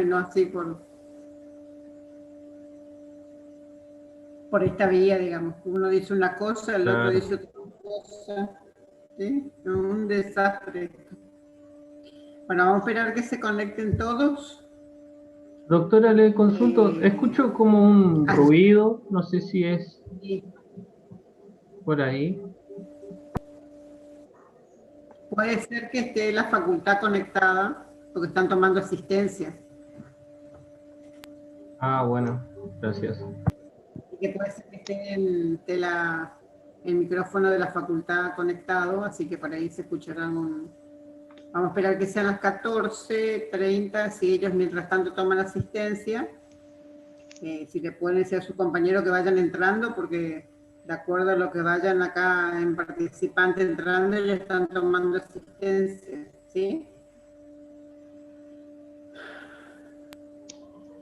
no así por esta vía, digamos. Uno dice una cosa, el otro dice otra cosa. ¿Sí? Un desastre. Bueno, vamos a esperar que se conecten todos. Doctora, le consulto, escucho como un ruido, no sé si es por ahí. Puede ser que esté la facultad conectada, porque están tomando asistencia. Ah, bueno, gracias. Y que puede ser que esté el micrófono de la facultad conectado, así que por ahí se escucharán Vamos a esperar que sean las 14:30, si ellos mientras tanto toman asistencia. Si le pueden decir a sus compañeros que vayan entrando, porque de acuerdo a lo que vayan acá en participantes entrando, ellos están tomando asistencia, ¿sí?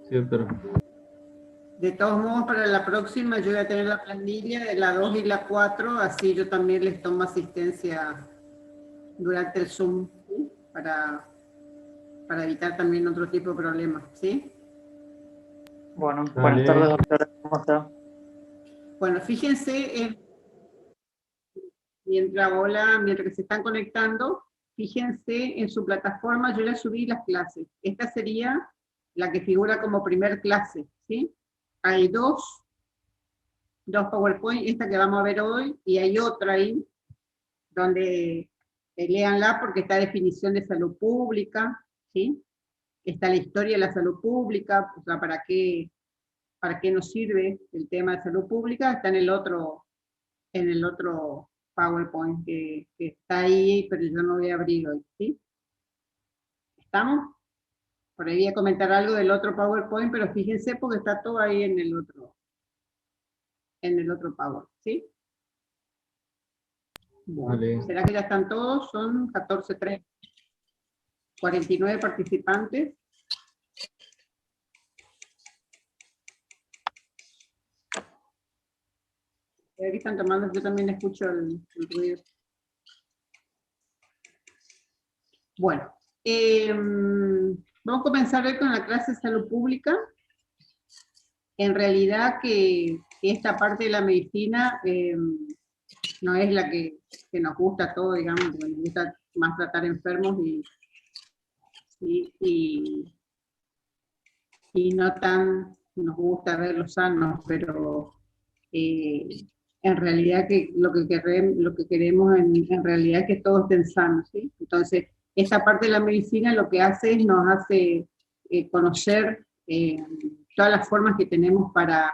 Sí, doctora. De todos modos, para la próxima yo voy a tener la planilla de la 2 y la 4, así yo también les tomo asistencia durante el Zoom, ¿sí? Para evitar también otro tipo de problemas, ¿sí? Bueno, buenas tardes, doctora, ¿cómo está? Bueno, fíjense, mientras que se están conectando, fíjense en su plataforma, yo les subí las clases. Esta sería la que figura como primer clase, ¿sí? Hay dos PowerPoint, esta que vamos a ver hoy, y hay otra ahí, donde léanla porque está definición de salud pública, ¿sí? Está la historia de la salud pública, o sea, para qué nos sirve el tema de salud pública, está en el otro PowerPoint que está ahí, pero yo no voy a abrir hoy, ¿sí? ¿Estamos? Por ahí voy a comentar algo del otro PowerPoint, pero fíjense porque está todo ahí en el otro PowerPoint, ¿sí? Bueno, Vale. ¿será que ya están todos? Son 14:30. 49 participantes. Aquí están tomando, yo también escucho el ruido. Bueno, vamos a comenzar hoy con la clase de salud pública. En realidad que esta parte de la medicina no es la que nos gusta a todos, digamos, porque nos gusta más tratar enfermos y no tan nos gusta verlos sanos, pero en realidad que lo que queremos en realidad es que todos estén sanos, ¿sí? Entonces, esta parte de la medicina lo que hace es nos hace conocer todas las formas que tenemos para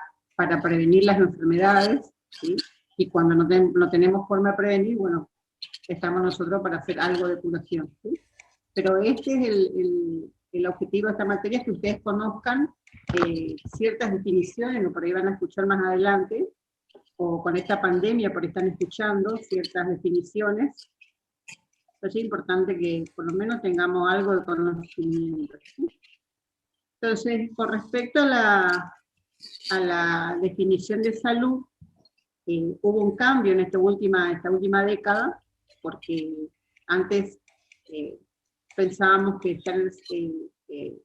prevenir las enfermedades, ¿sí? Y cuando no tenemos forma de prevenir, bueno, estamos nosotros para hacer algo de curación, ¿sí? Pero este es el objetivo de esta materia, es que ustedes conozcan ciertas definiciones, o por ahí van a escuchar más adelante, o con esta pandemia por ahí están escuchando ciertas definiciones. Entonces es importante que por lo menos tengamos algo de conocimiento, ¿sí? Entonces, con respecto a la definición de salud, hubo un cambio en esta última década, porque antes pensábamos que estar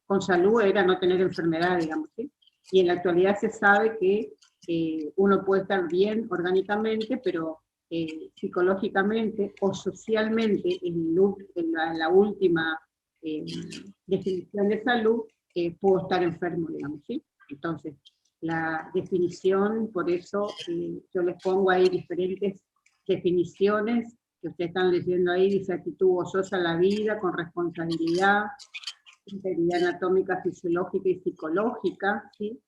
con salud era no tener enfermedad, digamos, ¿sí? Y en la actualidad se sabe que uno puede estar bien orgánicamente, pero psicológicamente o socialmente, en la última definición de salud, puedo estar enfermo, digamos, ¿sí? Entonces, la definición, por eso yo les pongo ahí diferentes definiciones que ustedes están leyendo ahí, dice actitud gozosa a la vida, con responsabilidad, integridad anatómica, fisiológica y psicológica, ¿sí?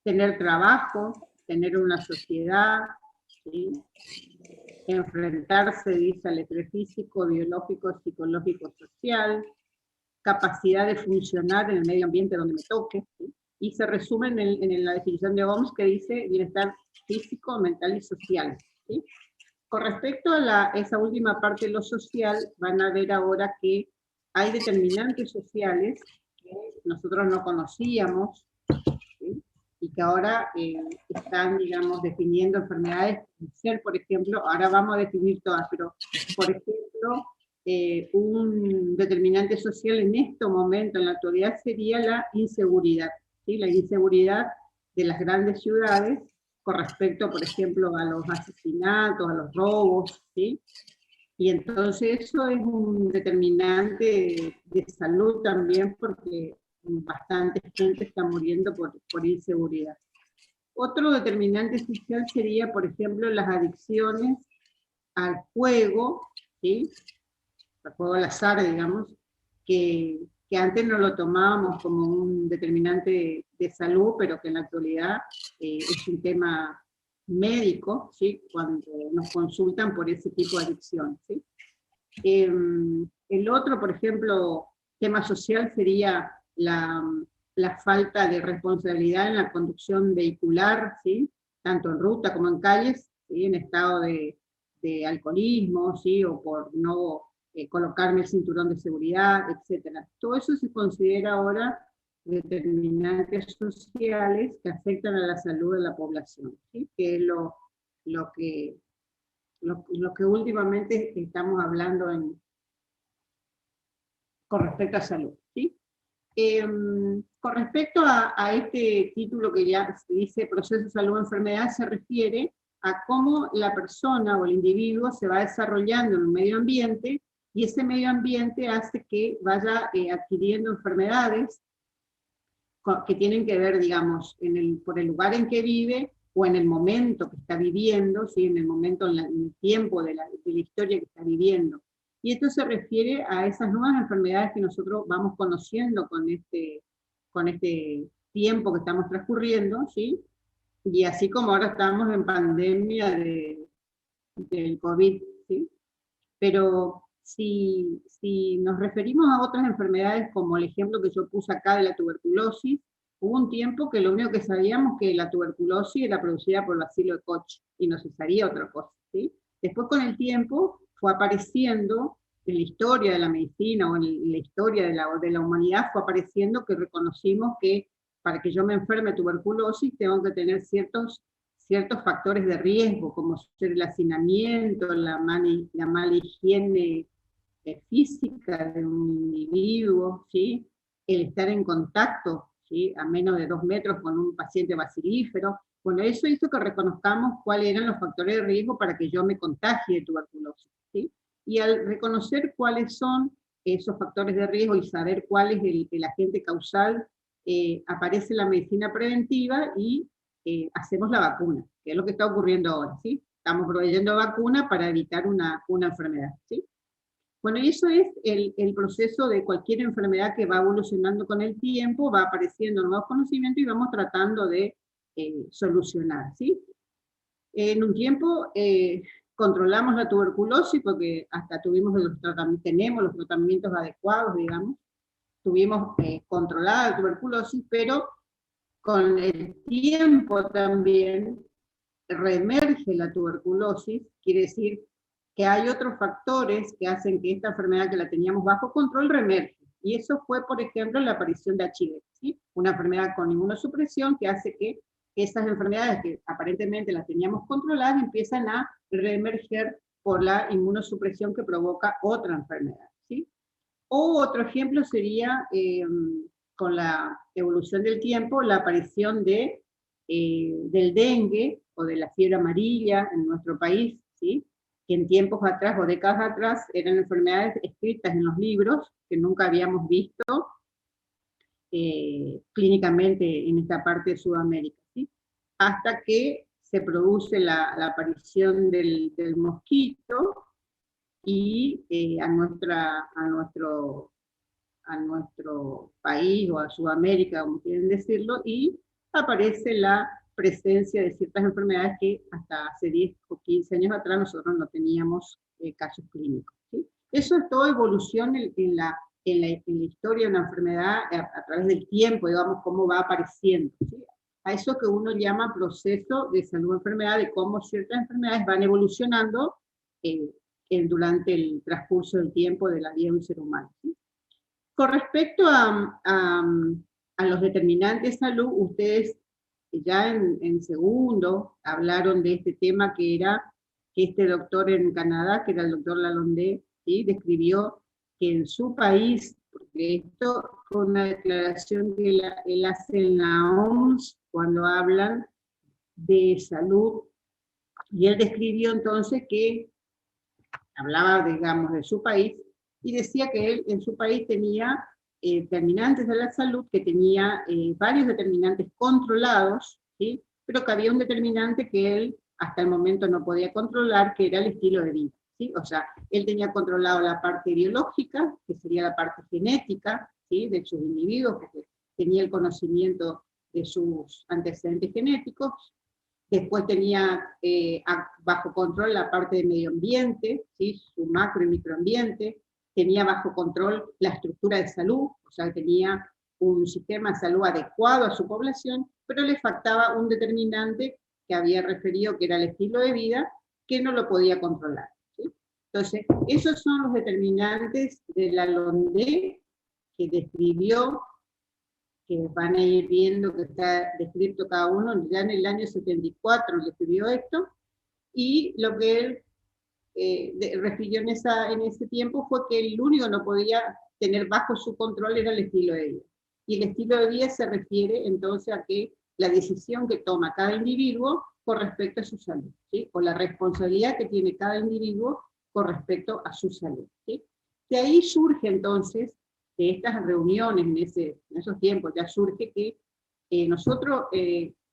Tener trabajo, tener una sociedad, ¿sí? Enfrentarse, dice, al estrés físico, biológico, psicológico, social, capacidad de funcionar en el medio ambiente donde me toque, ¿sí? Y se resume en la definición de OMS que dice bienestar físico, mental y social, ¿sí? Con respecto a esa última parte de lo social, van a ver ahora que hay determinantes sociales que nosotros no conocíamos, ¿sí? Y que ahora están, digamos, definiendo enfermedades, por ejemplo, ahora vamos a definir todas, pero, por ejemplo, un determinante social en este momento, en la actualidad, sería la inseguridad, ¿sí? La inseguridad de las grandes ciudades con respecto, por ejemplo, a los asesinatos, a los robos, ¿sí? Y entonces eso es un determinante de salud también, porque bastante gente está muriendo por inseguridad. Otro determinante social sería, por ejemplo, las adicciones al juego, ¿sí? Al juego al azar, digamos, que antes no lo tomábamos como un determinante de salud, pero que en la actualidad es un tema médico, ¿sí? Cuando nos consultan por ese tipo de adicción, ¿sí? El otro, por ejemplo, tema social sería la falta de responsabilidad en la conducción vehicular, ¿sí? Tanto en ruta como en calles, ¿sí? En estado de alcoholismo, ¿sí? O por no colocarme el cinturón de seguridad, etc. Todo eso se considera ahora determinantes sociales que afectan a la salud de la población, ¿sí? Que es lo que lo que últimamente estamos hablando con respecto a salud, ¿sí? Con respecto a este título que ya se dice proceso salud-enfermedad, se refiere a cómo la persona o el individuo se va desarrollando en un medio ambiente, y ese medio ambiente hace que vaya adquiriendo enfermedades que tienen que ver, digamos, por el lugar en que vive o en el momento que está viviendo, ¿sí? En el momento, en el tiempo de la historia que está viviendo. Y esto se refiere a esas nuevas enfermedades que nosotros vamos conociendo con este tiempo que estamos transcurriendo, ¿sí? Y así como ahora estamos en pandemia del COVID, ¿sí? Pero si nos referimos a otras enfermedades, como el ejemplo que yo puse acá de la tuberculosis, hubo un tiempo que lo único que sabíamos que la tuberculosis era producida por el bacilo de Koch, y no se sabía otra cosa, ¿sí? Después, con el tiempo, fue apareciendo en la historia de la medicina, o en la historia de la humanidad, fue apareciendo que reconocimos que para que yo me enferme de tuberculosis tengo que tener ciertos factores de riesgo, como ser el hacinamiento, la mala higiene física de un individuo, ¿sí? El estar en contacto, ¿sí? A menos de 2 metros con un paciente bacilífero. Bueno, eso hizo que reconozcamos cuáles eran los factores de riesgo para que yo me contagie de tuberculosis, ¿sí? Y al reconocer cuáles son esos factores de riesgo y saber cuál es el agente causal, aparece la medicina preventiva y hacemos la vacuna, que es lo que está ocurriendo ahora, ¿sí? Estamos proveyendo vacuna para evitar una enfermedad, ¿sí? Bueno, y eso es el proceso de cualquier enfermedad que va evolucionando con el tiempo, va apareciendo nuevos conocimientos y vamos tratando de solucionar, ¿sí? En un tiempo controlamos la tuberculosis porque hasta tenemos los tratamientos adecuados, digamos, tuvimos controlada la tuberculosis, pero con el tiempo también reemerge la tuberculosis, quiere decir que hay otros factores que hacen que esta enfermedad que la teníamos bajo control reemerge. Y eso fue, por ejemplo, la aparición de HIV, ¿sí? Una enfermedad con inmunosupresión que hace que esas enfermedades que aparentemente las teníamos controladas empiezan a reemerger por la inmunosupresión que provoca otra enfermedad, ¿sí? O otro ejemplo sería, con la evolución del tiempo, la aparición del dengue o de la fiebre amarilla en nuestro país, ¿sí? Que en tiempos atrás o décadas atrás eran enfermedades escritas en los libros que nunca habíamos visto clínicamente en esta parte de Sudamérica, ¿sí? Hasta que se produce la aparición del mosquito y a nuestro país o a Sudamérica, como quieren decirlo, y aparece la presencia de ciertas enfermedades que hasta hace 10 o 15 años atrás nosotros no teníamos casos clínicos, ¿sí? Eso es toda evolución en la historia de una enfermedad a través del tiempo, digamos, cómo va apareciendo, ¿sí? A eso que uno llama proceso de salud-enfermedad, de cómo ciertas enfermedades van evolucionando durante el transcurso del tiempo de la vida de un ser humano, ¿sí? Con respecto a los determinantes de salud, ustedes ya en segundo hablaron de este tema que era que este doctor en Canadá, que era el doctor Lalonde, ¿sí? Describió que en su país, porque esto fue una declaración que él hace en la OMS cuando hablan de salud, y él describió entonces que hablaba, digamos, de su país, y decía que él en su país tenía determinantes de la salud, que tenía varios determinantes controlados, ¿sí? Pero que había un determinante que él hasta el momento no podía controlar, que era el estilo de vida, ¿sí? O sea, él tenía controlado la parte biológica, que sería la parte genética, ¿sí? De sus individuos, porque tenía el conocimiento de sus antecedentes genéticos. Después tenía bajo control la parte de medio ambiente, ¿sí? Su macro y microambiente. Tenía bajo control la estructura de salud, o sea, tenía un sistema de salud adecuado a su población, pero le faltaba un determinante que había referido, que era el estilo de vida, que no lo podía controlar, ¿sí? Entonces, esos son los determinantes de la LONDE que describió, que van a ir viendo que está descrito cada uno, ya en el año 74 le escribió esto, y lo que él refirió en ese tiempo fue que el único que no podía tener bajo su control era el estilo de vida. Y el estilo de vida se refiere entonces a que la decisión que toma cada individuo con respecto a su salud, ¿sí? O la responsabilidad que tiene cada individuo con respecto a su salud, ¿sí? De ahí surge entonces, de estas reuniones en esos tiempos, ya surge que nosotros,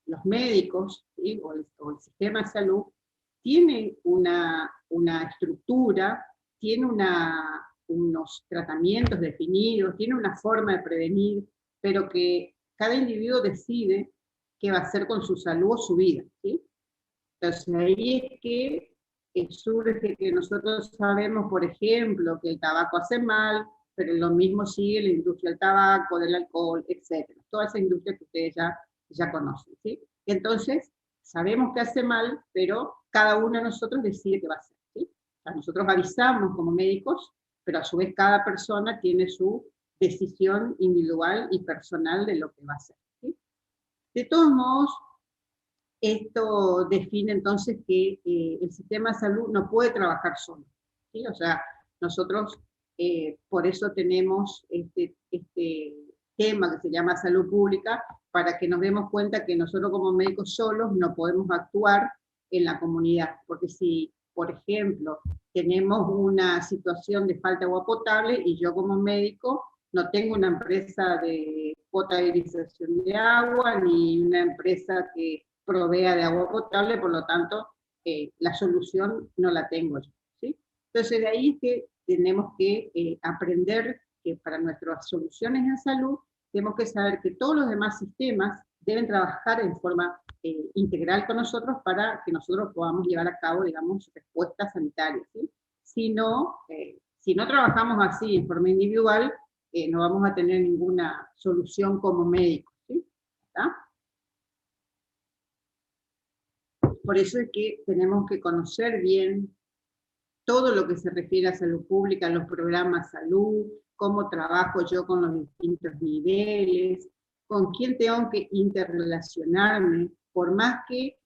los médicos, ¿sí? o el sistema de salud, tiene una estructura, tiene unos tratamientos definidos, tiene una forma de prevenir, pero que cada individuo decide qué va a hacer con su salud o su vida, ¿sí? Entonces ahí es que surge que nosotros sabemos, por ejemplo, que el tabaco hace mal, pero lo mismo sigue la industria del tabaco, del alcohol, etc. Toda esa industria que ustedes ya conocen, ¿sí? Entonces, sabemos que hace mal, pero cada uno de nosotros decide qué va a hacer, ¿sí? O sea, nosotros avisamos como médicos, pero a su vez cada persona tiene su decisión individual y personal de lo que va a hacer, ¿sí? De todos modos, esto define entonces que el sistema de salud no puede trabajar solo, ¿sí? O sea, nosotros por eso tenemos este tema que se llama salud pública, para que nos demos cuenta que nosotros como médicos solos no podemos actuar en la comunidad, porque si, por ejemplo, tenemos una situación de falta de agua potable y yo como médico no tengo una empresa de potabilización de agua, ni una empresa que provea de agua potable, por lo tanto, la solución no la tengo yo, ¿sí? Entonces, de ahí es que tenemos que aprender que para nuestras soluciones en salud, tenemos que saber que todos los demás sistemas deben trabajar en forma integral con nosotros para que nosotros podamos llevar a cabo, digamos, respuestas sanitarias, ¿sí? Si no trabajamos así en forma individual, no vamos a tener ninguna solución como médicos, ¿sí? ¿Está? Por eso es que tenemos que conocer bien todo lo que se refiere a salud pública, los programas salud, cómo trabajo yo con los distintos niveles, con quién tengo que interrelacionarme, por más que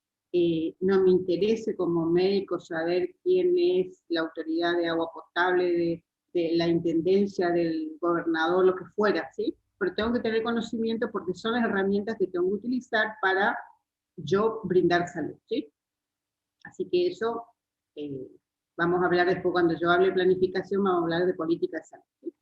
no me interese como médico saber quién es la autoridad de agua potable, de la intendencia, del gobernador, lo que fuera, ¿sí? Pero tengo que tener conocimiento porque son las herramientas que tengo que utilizar para yo brindar salud, ¿sí? Así que eso vamos a hablar después, cuando yo hable de planificación, vamos a hablar de política de salud, ¿sí?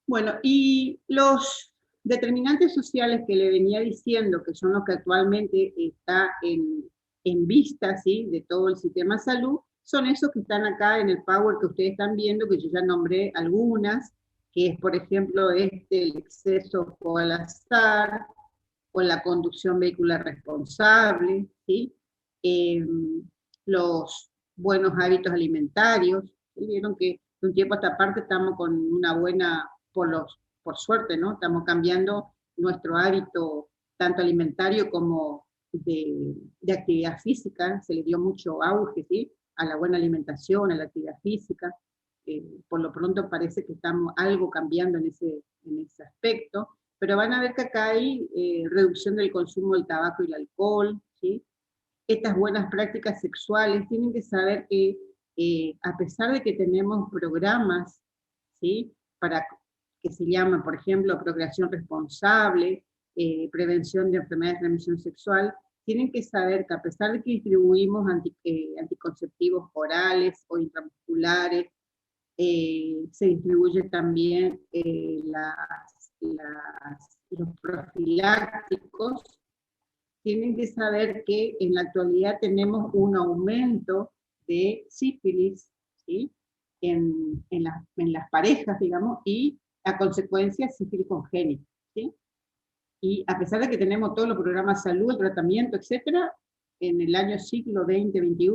Bueno, y los determinantes sociales que le venía diciendo, que son los que actualmente está en vista, ¿sí? De todo el sistema de salud, son esos que están acá en el Power que ustedes están viendo, que yo ya nombré algunas, que es, por ejemplo, el exceso o al azar, o la conducción vehicular responsable, ¿sí? Los buenos hábitos alimentarios, ¿sí? Vieron que de un tiempo a esta parte estamos con una buena, por suerte, ¿no? Estamos cambiando nuestro hábito, tanto alimentario como de actividad física, se le dio mucho auge, ¿sí? A la buena alimentación, a la actividad física. Por lo pronto parece que estamos algo cambiando en ese aspecto, pero van a ver que acá hay reducción del consumo del tabaco y el alcohol, ¿sí? Estas buenas prácticas sexuales, tienen que saber que a pesar de que tenemos programas, ¿sí?, para que se llaman, por ejemplo, procreación responsable, prevención de enfermedades de transmisión sexual, tienen que saber que a pesar de que distribuimos anticonceptivos orales o intramusculares, se distribuye también los profilácticos. Tienen que saber que en la actualidad tenemos un aumento de sífilis, ¿sí?, en las parejas, digamos, y a consecuencia sífilis congénita, ¿sí? Y a pesar de que tenemos todos los programas de salud, el tratamiento, etcétera, en el año siglo XX-XXI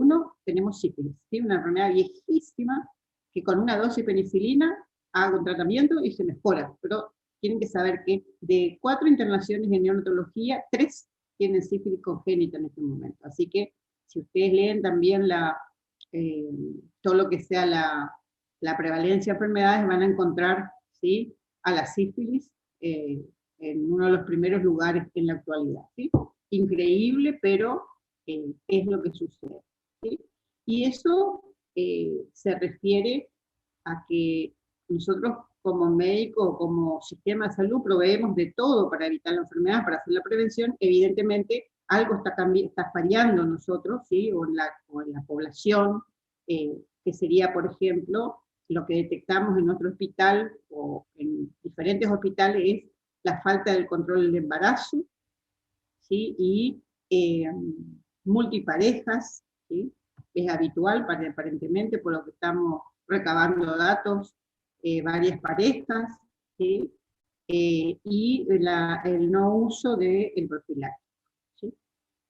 tenemos sífilis, ¿sí?, una enfermedad viejísima que con una dosis de penicilina hago un tratamiento y se mejora, pero tienen que saber que de 4 internaciones en neonatología, 3 tienen sífilis congénita en este momento. Así que si ustedes leen también todo lo que sea la prevalencia de enfermedades, van a encontrar, ¿sí?, a la sífilis en uno de los primeros lugares en la actualidad, ¿sí? Increíble, pero es lo que sucede, ¿sí? Y eso se refiere a que nosotros como médicos, como sistema de salud, proveemos de todo para evitar la enfermedad, para hacer la prevención. Evidentemente, algo está fallando en nosotros, ¿sí?, o en la población, que sería, por ejemplo, lo que detectamos en nuestro hospital o en diferentes hospitales es la falta del control del embarazo, ¿sí?, y multiparejas, ¿sí?, es habitual aparentemente, por lo que estamos recabando datos, varias parejas, ¿sí?, y el no uso del profiláctico, ¿sí?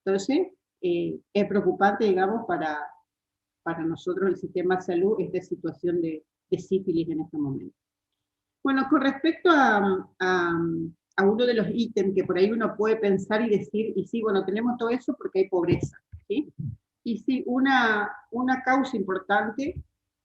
Entonces, es preocupante, digamos, para nosotros, el sistema de salud, esta situación de sífilis en este momento. Bueno, con respecto a uno de los ítems que por ahí uno puede pensar y decir, y sí, bueno, tenemos todo eso porque hay pobreza, ¿sí? Y sí, una causa importante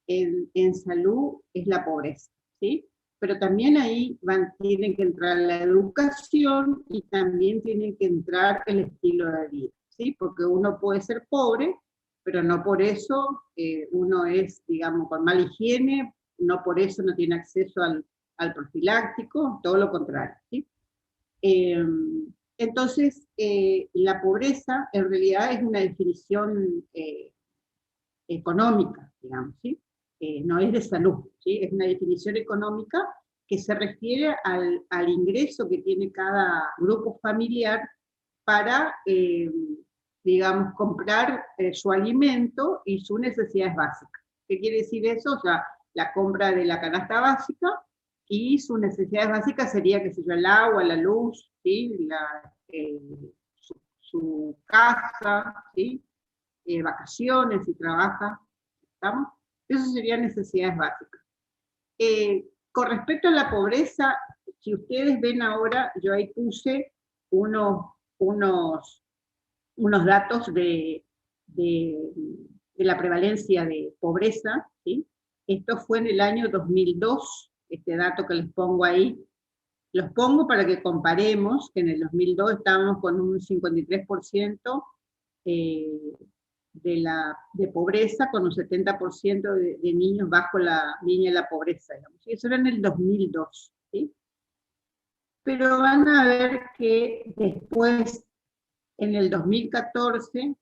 en salud es la pobreza, ¿sí? Pero también ahí tienen que entrar la educación y también tiene que entrar el estilo de vida, ¿sí? Porque uno puede ser pobre, pero no por eso uno es, digamos, con mala higiene, no por eso no tiene acceso al profiláctico, todo lo contrario, ¿sí? Entonces, la pobreza en realidad es una definición económica, digamos, ¿sí? No es de salud, ¿sí? Es una definición económica que se refiere al ingreso que tiene cada grupo familiar para, digamos, comprar su alimento y sus necesidades básicas. ¿Qué quiere decir eso? O sea, la compra de la canasta básica y sus necesidades básicas sería, qué sé yo, el agua, la luz, ¿sí?, su casa, ¿sí?, vacaciones, si trabaja, ¿estamos? Eso serían necesidades básicas. Con respecto a la pobreza, si ustedes ven ahora, yo ahí puse unos datos de la prevalencia de pobreza, ¿sí? Esto fue en el año 2002, este dato que les pongo ahí. Los pongo para que comparemos, que en el 2002 estábamos con un 53% de pobreza, con un 70% de niños bajo la línea de la pobreza, digamos. Y eso era en el 2002, ¿sí? Pero van a ver que después, en el 2014,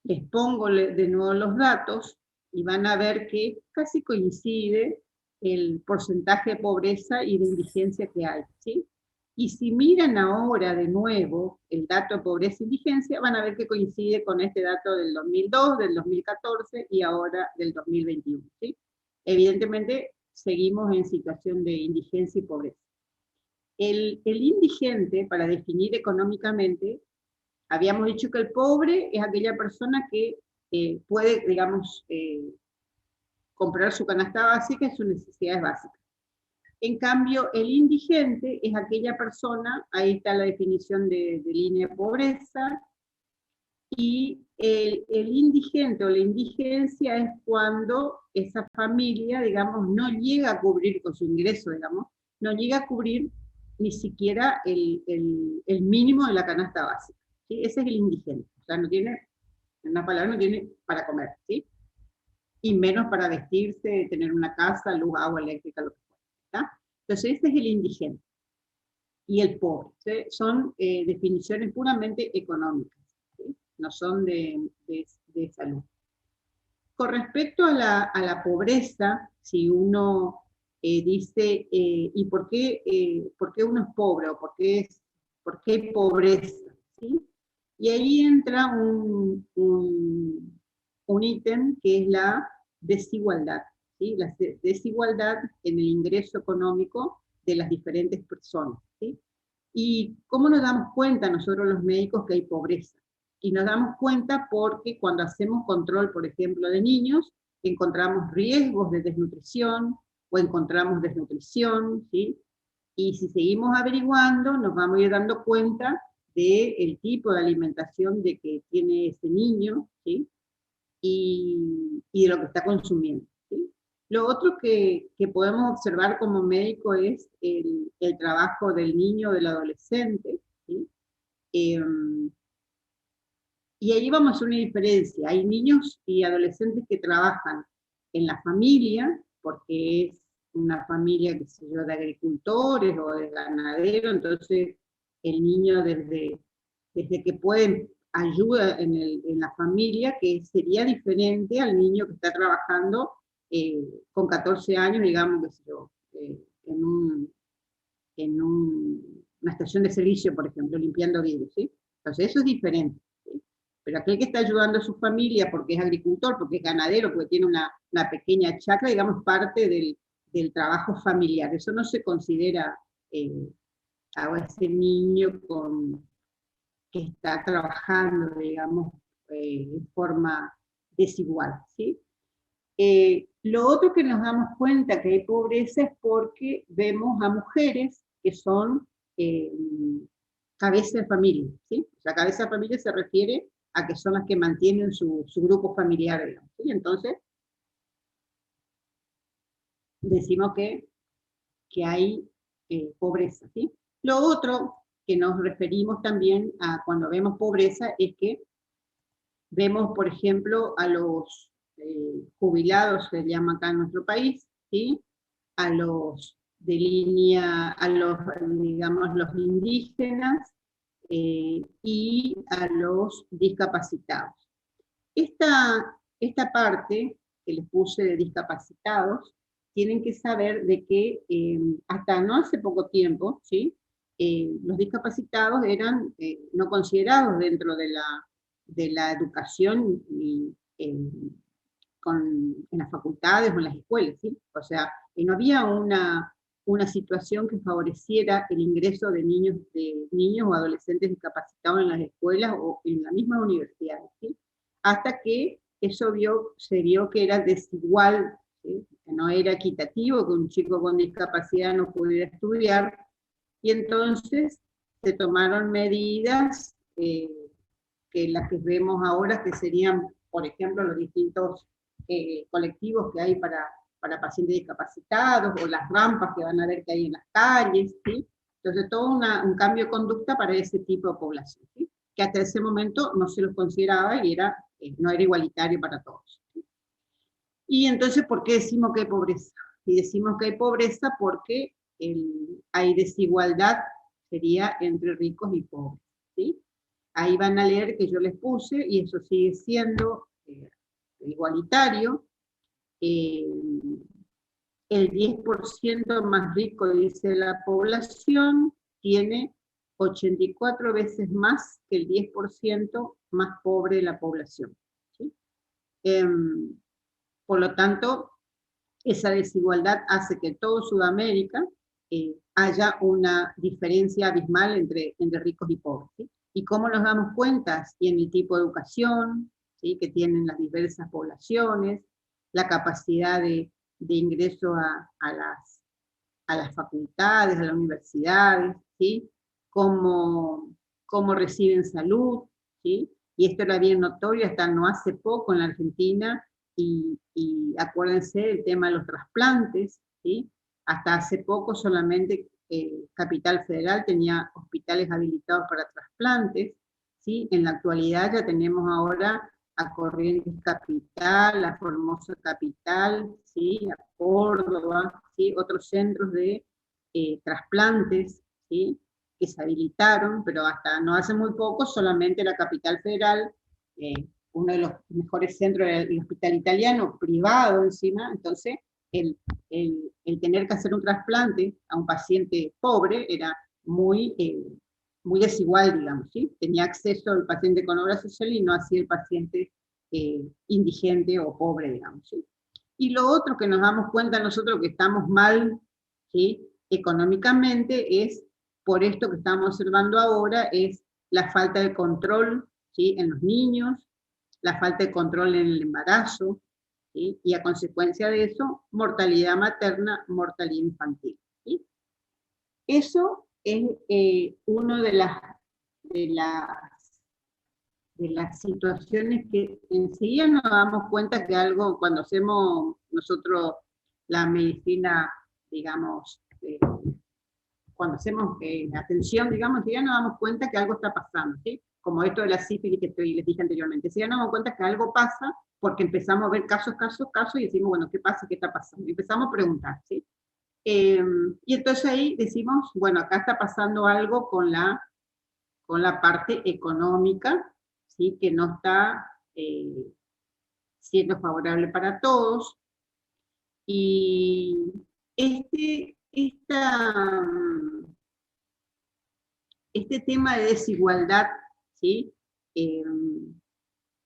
les pongo de nuevo los datos, y van a ver que casi coincide el porcentaje de pobreza y de indigencia que hay, ¿sí? Y si miran ahora de nuevo el dato de pobreza e indigencia, van a ver que coincide con este dato del 2002, del 2014 y ahora del 2021, ¿sí? Evidentemente, seguimos en situación de indigencia y pobreza. El indigente, para definir económicamente, habíamos dicho que el pobre es aquella persona que puede, digamos, comprar su canasta básica y sus necesidades básicas. En cambio, el indigente es aquella persona, ahí está la definición de línea de pobreza, y el indigente o la indigencia es cuando esa familia, digamos, no llega a cubrir con su ingreso, digamos, no llega a cubrir ni siquiera el mínimo de la canasta básica, ¿sí? Ese es el indigente, o sea, no tiene, en una palabra, no tiene para comer, ¿sí? y menos para vestirse, tener una casa, luz, agua eléctrica, lo que fuera. Entonces, este es el indigente y el pobre. ¿Sí? Son definiciones puramente económicas, ¿sí? No son de salud. Con respecto a la pobreza, si uno dice, ¿y por qué uno es pobre? ¿O por qué hay pobreza? ¿Sí? Y ahí entra un ítem que es la desigualdad, ¿sí? La desigualdad en el ingreso económico de las diferentes personas, ¿sí? ¿Y cómo nos damos cuenta nosotros los médicos que hay pobreza? Y nos damos cuenta porque cuando hacemos control, por ejemplo, de niños, encontramos riesgos de desnutrición o encontramos desnutrición, ¿sí? Y si seguimos averiguando, nos vamos a ir dando cuenta del tipo de alimentación de que tiene ese niño, ¿sí? Y de lo que está consumiendo, ¿sí? Lo otro que podemos observar como médico es el trabajo del niño o del adolescente, ¿sí? Y ahí vamos a hacer una diferencia. Hay niños y adolescentes que trabajan en la familia, porque es una familia, qué sé yo, de agricultores o de ganaderos, entonces el niño desde que puede ayuda en la familia, que sería diferente al niño que está trabajando con 14 años, digamos, qué sé yo, en una estación de servicio, por ejemplo, limpiando vidrios, ¿sí? Entonces eso es diferente, ¿sí? Pero aquel que está ayudando a su familia porque es agricultor, porque es ganadero, porque tiene una pequeña chacra, digamos, parte del trabajo familiar. Eso no se considera a ese niño que está trabajando, digamos, en forma desigual, ¿sí? Lo otro que nos damos cuenta que hay pobreza es porque vemos a mujeres que son cabeza de familia, ¿sí? O sea, cabeza de familia se refiere a que son las que mantienen su grupo familiar, digamos, ¿sí? Entonces, decimos que hay pobreza, ¿sí? Lo otro que nos referimos también a cuando vemos pobreza es que vemos, por ejemplo, a los jubilados, se llama acá en nuestro país, ¿sí? A los de línea, a los, digamos, los indígenas y a los discapacitados. Esta parte que les puse de discapacitados, tienen que saber de que hasta no hace poco tiempo, ¿sí? Los discapacitados eran no considerados dentro de la educación y, en las facultades o en las escuelas, ¿sí? O sea, no había una situación que favoreciera el ingreso de niños o adolescentes discapacitados en las escuelas o en la misma universidad, ¿sí? Hasta que eso se vio que era desigual, ¿sí? Que no era equitativo, que un chico con discapacidad no pudiera estudiar, y entonces se tomaron medidas que las que vemos ahora, que serían, por ejemplo, los distintos colectivos que hay para pacientes discapacitados, o las rampas que van a ver que hay en las calles, ¿sí? Entonces, todo un cambio de conducta para ese tipo de población, ¿sí? Que hasta ese momento no se los consideraba y no era igualitario para todos, ¿sí? Y entonces, ¿por qué decimos que hay pobreza? Y decimos que hay pobreza porque hay desigualdad, sería entre ricos y pobres, ¿sí? Ahí van a leer que yo les puse, y eso sigue siendo igualitario. El 10% más rico, dice la población, tiene 84 veces más que el 10% más pobre de la población, ¿sí? Por lo tanto, esa desigualdad hace que en toda Sudamérica haya una diferencia abismal entre ricos y pobres, ¿sí? ¿Y cómo nos damos cuenta? Y en el tipo de educación, ¿sí? Que tienen las diversas poblaciones, la capacidad de ingreso a las facultades, a las universidades, ¿sí? Cómo reciben salud, ¿sí? Y esto era bien notorio hasta no hace poco en la Argentina, y acuérdense el tema de los trasplantes, ¿sí? Hasta hace poco solamente Capital Federal tenía hospitales habilitados para trasplantes, ¿sí? En la actualidad ya tenemos ahora a Corrientes Capital, a Formosa Capital, ¿sí? A Córdoba, ¿sí? Otros centros de trasplantes, ¿sí? Que se habilitaron, pero hasta no hace muy poco solamente la Capital Federal, uno de los mejores centros del hospital italiano, privado encima, entonces el tener que hacer un trasplante a un paciente pobre era muy desigual, digamos, ¿sí? Tenía acceso el paciente con obra social y no así el paciente indigente o pobre, digamos, ¿sí? Y lo otro que nos damos cuenta nosotros que estamos mal, ¿sí? Económicamente es, por esto que estamos observando ahora, es la falta de control, ¿sí? En los niños, la falta de control en el embarazo, ¿sí? Y a consecuencia de eso, mortalidad materna, mortalidad infantil, ¿sí? Eso es una de las situaciones que enseguida nos damos cuenta que algo, cuando hacemos nosotros la medicina, digamos, cuando hacemos atención, digamos, ya nos damos cuenta que algo está pasando, ¿sí? Como esto de la sífilis que les dije anteriormente. Ya nos damos cuenta que algo pasa porque empezamos a ver casos, y decimos, bueno, ¿qué pasa? ¿Qué está pasando? Y empezamos a preguntar, ¿sí? Y entonces ahí decimos, bueno, acá está pasando algo con la parte económica, ¿sí? Que no está siendo favorable para todos. Y este tema de desigualdad, ¿sí?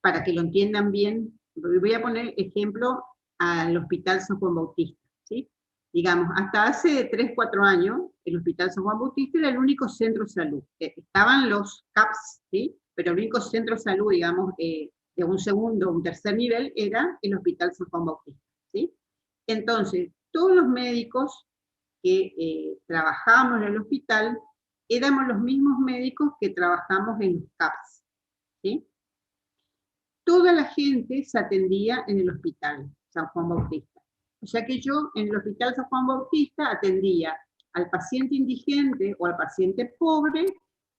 Para que lo entiendan bien, voy a poner ejemplo al Hospital San Juan Bautista, ¿sí? Digamos, hasta hace 3, 4 años, el Hospital San Juan Bautista era el único centro de salud. Estaban los CAPS, ¿sí? Pero el único centro de salud, digamos, de un segundo, un tercer nivel, era el Hospital San Juan Bautista, ¿sí? Entonces, todos los médicos que trabajamos en el hospital, éramos los mismos médicos que trabajamos en los CAPS, ¿sí? Toda la gente se atendía en el hospital San Juan Bautista. O sea que yo en el hospital San Juan Bautista atendía al paciente indigente o al paciente pobre,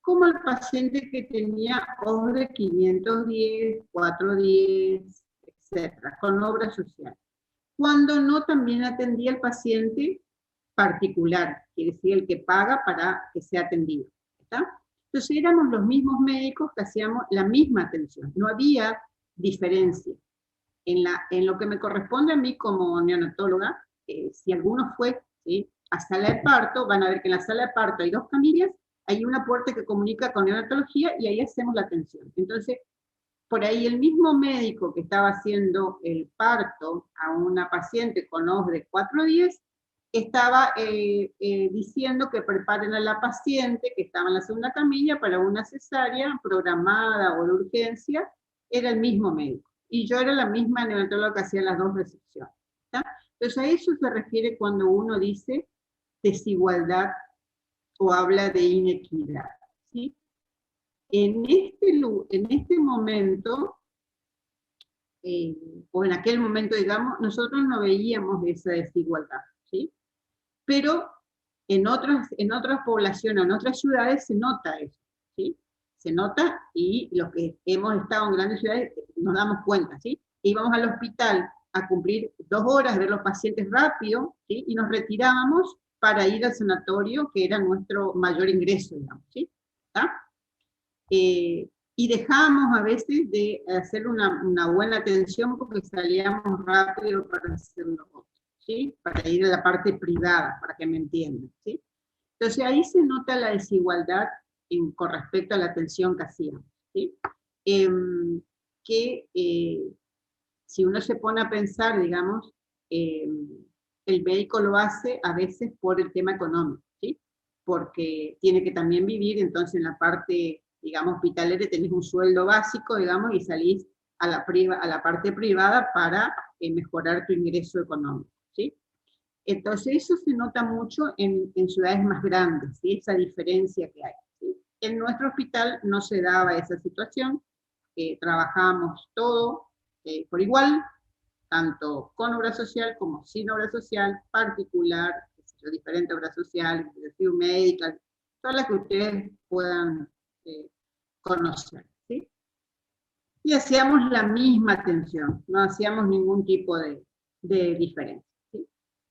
como al paciente que tenía OSDE 510, 410, etcétera, con obra social. Cuando no, también atendía al paciente particular, quiere decir el que paga para que sea atendido, ¿está? Entonces éramos los mismos médicos que hacíamos la misma atención, no había diferencia. En lo que me corresponde a mí como neonatóloga, si alguno fue, ¿sí?, a sala de parto, van a ver que en la sala de parto hay 2 camillas, hay una puerta que comunica con neonatología y ahí hacemos la atención. Entonces, por ahí el mismo médico que estaba haciendo el parto a una paciente con OSDE 410, estaba diciendo que preparen a la paciente que estaba en la segunda camilla para una cesárea programada o de urgencia, era el mismo médico. Y yo era la misma neonatóloga que hacía las 2 recepciones, ¿está? Entonces a eso se refiere cuando uno dice desigualdad o habla de inequidad, ¿sí? En este momento, o en aquel momento, digamos, nosotros no veíamos esa desigualdad, ¿sí? Pero en otras poblaciones, en otras ciudades se nota eso, ¿sí? Se nota, y los que hemos estado en grandes ciudades nos damos cuenta, ¿sí? Íbamos al hospital a cumplir 2 horas, ver los pacientes rápido, ¿sí? Y nos retirábamos para ir al sanatorio, que era nuestro mayor ingreso, digamos, ¿sí? ¿Está? Y dejábamos a veces de hacer una buena atención porque salíamos rápido para hacer los otros, ¿sí? Para ir a la parte privada, para que me entiendan, ¿sí? Entonces ahí se nota la desigualdad con respecto a la atención que hacíamos, ¿sí? Si uno se pone a pensar, digamos, el médico lo hace a veces por el tema económico, ¿sí? Porque tiene que también vivir, entonces en la parte, digamos, hospitalaria tenés un sueldo básico, digamos, y salís a la parte privada para mejorar tu ingreso económico, ¿sí? Entonces eso se nota mucho en ciudades más grandes, ¿sí? Esa diferencia que hay, ¿sí? En nuestro hospital no se daba esa situación, trabajábamos todo por igual, tanto con obra social como sin obra social, particular, diferente obra social, médica, todas las que ustedes puedan conocer, ¿sí? y hacíamos la misma atención, no hacíamos ningún tipo de diferencia. ¿Sí?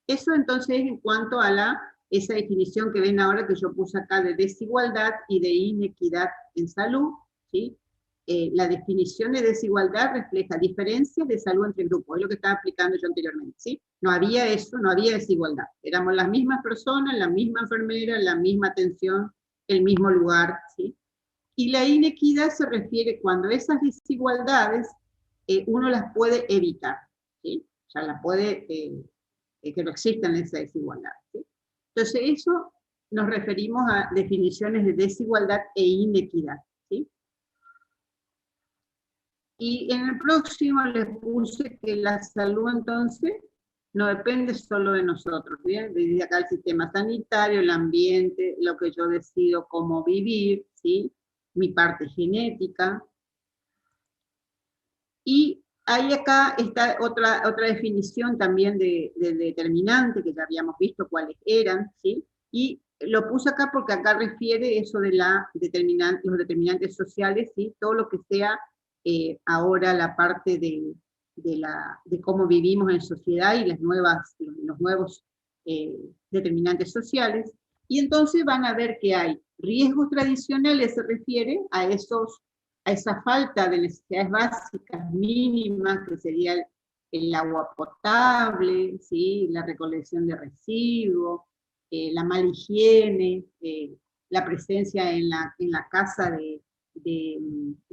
Eso entonces en cuanto a esa definición que ven ahora que yo puse acá de desigualdad y de inequidad en salud, ¿sí? La definición de desigualdad refleja diferencias de salud entre grupos, es lo que estaba explicando yo anteriormente, ¿sí? No había eso, no había desigualdad, éramos las mismas personas, la misma enfermera, la misma atención, el mismo lugar, ¿sí? Y la inequidad se refiere cuando esas desigualdades uno las puede evitar, ¿sí? O sea, las puede, que no existan esas desigualdades, ¿sí? Entonces eso nos referimos a definiciones de desigualdad e inequidad, ¿sí? Y en el próximo les puse que la salud entonces no depende solo de nosotros, ¿bien? Desde acá el sistema sanitario, el ambiente, lo que yo decido cómo vivir, ¿sí? Mi parte genética. Y ahí acá está otra definición también de determinante, que ya habíamos visto cuáles eran, ¿sí? Y lo puse acá porque acá refiere eso de los determinantes sociales, ¿sí? Todo lo que sea ahora la parte de cómo vivimos en sociedad y los nuevos determinantes sociales. Y entonces van a ver que hay riesgos tradicionales, se refiere a esa falta de necesidades básicas mínimas, que sería el agua potable, ¿sí? La recolección de residuos, la mala higiene, la presencia en la casa de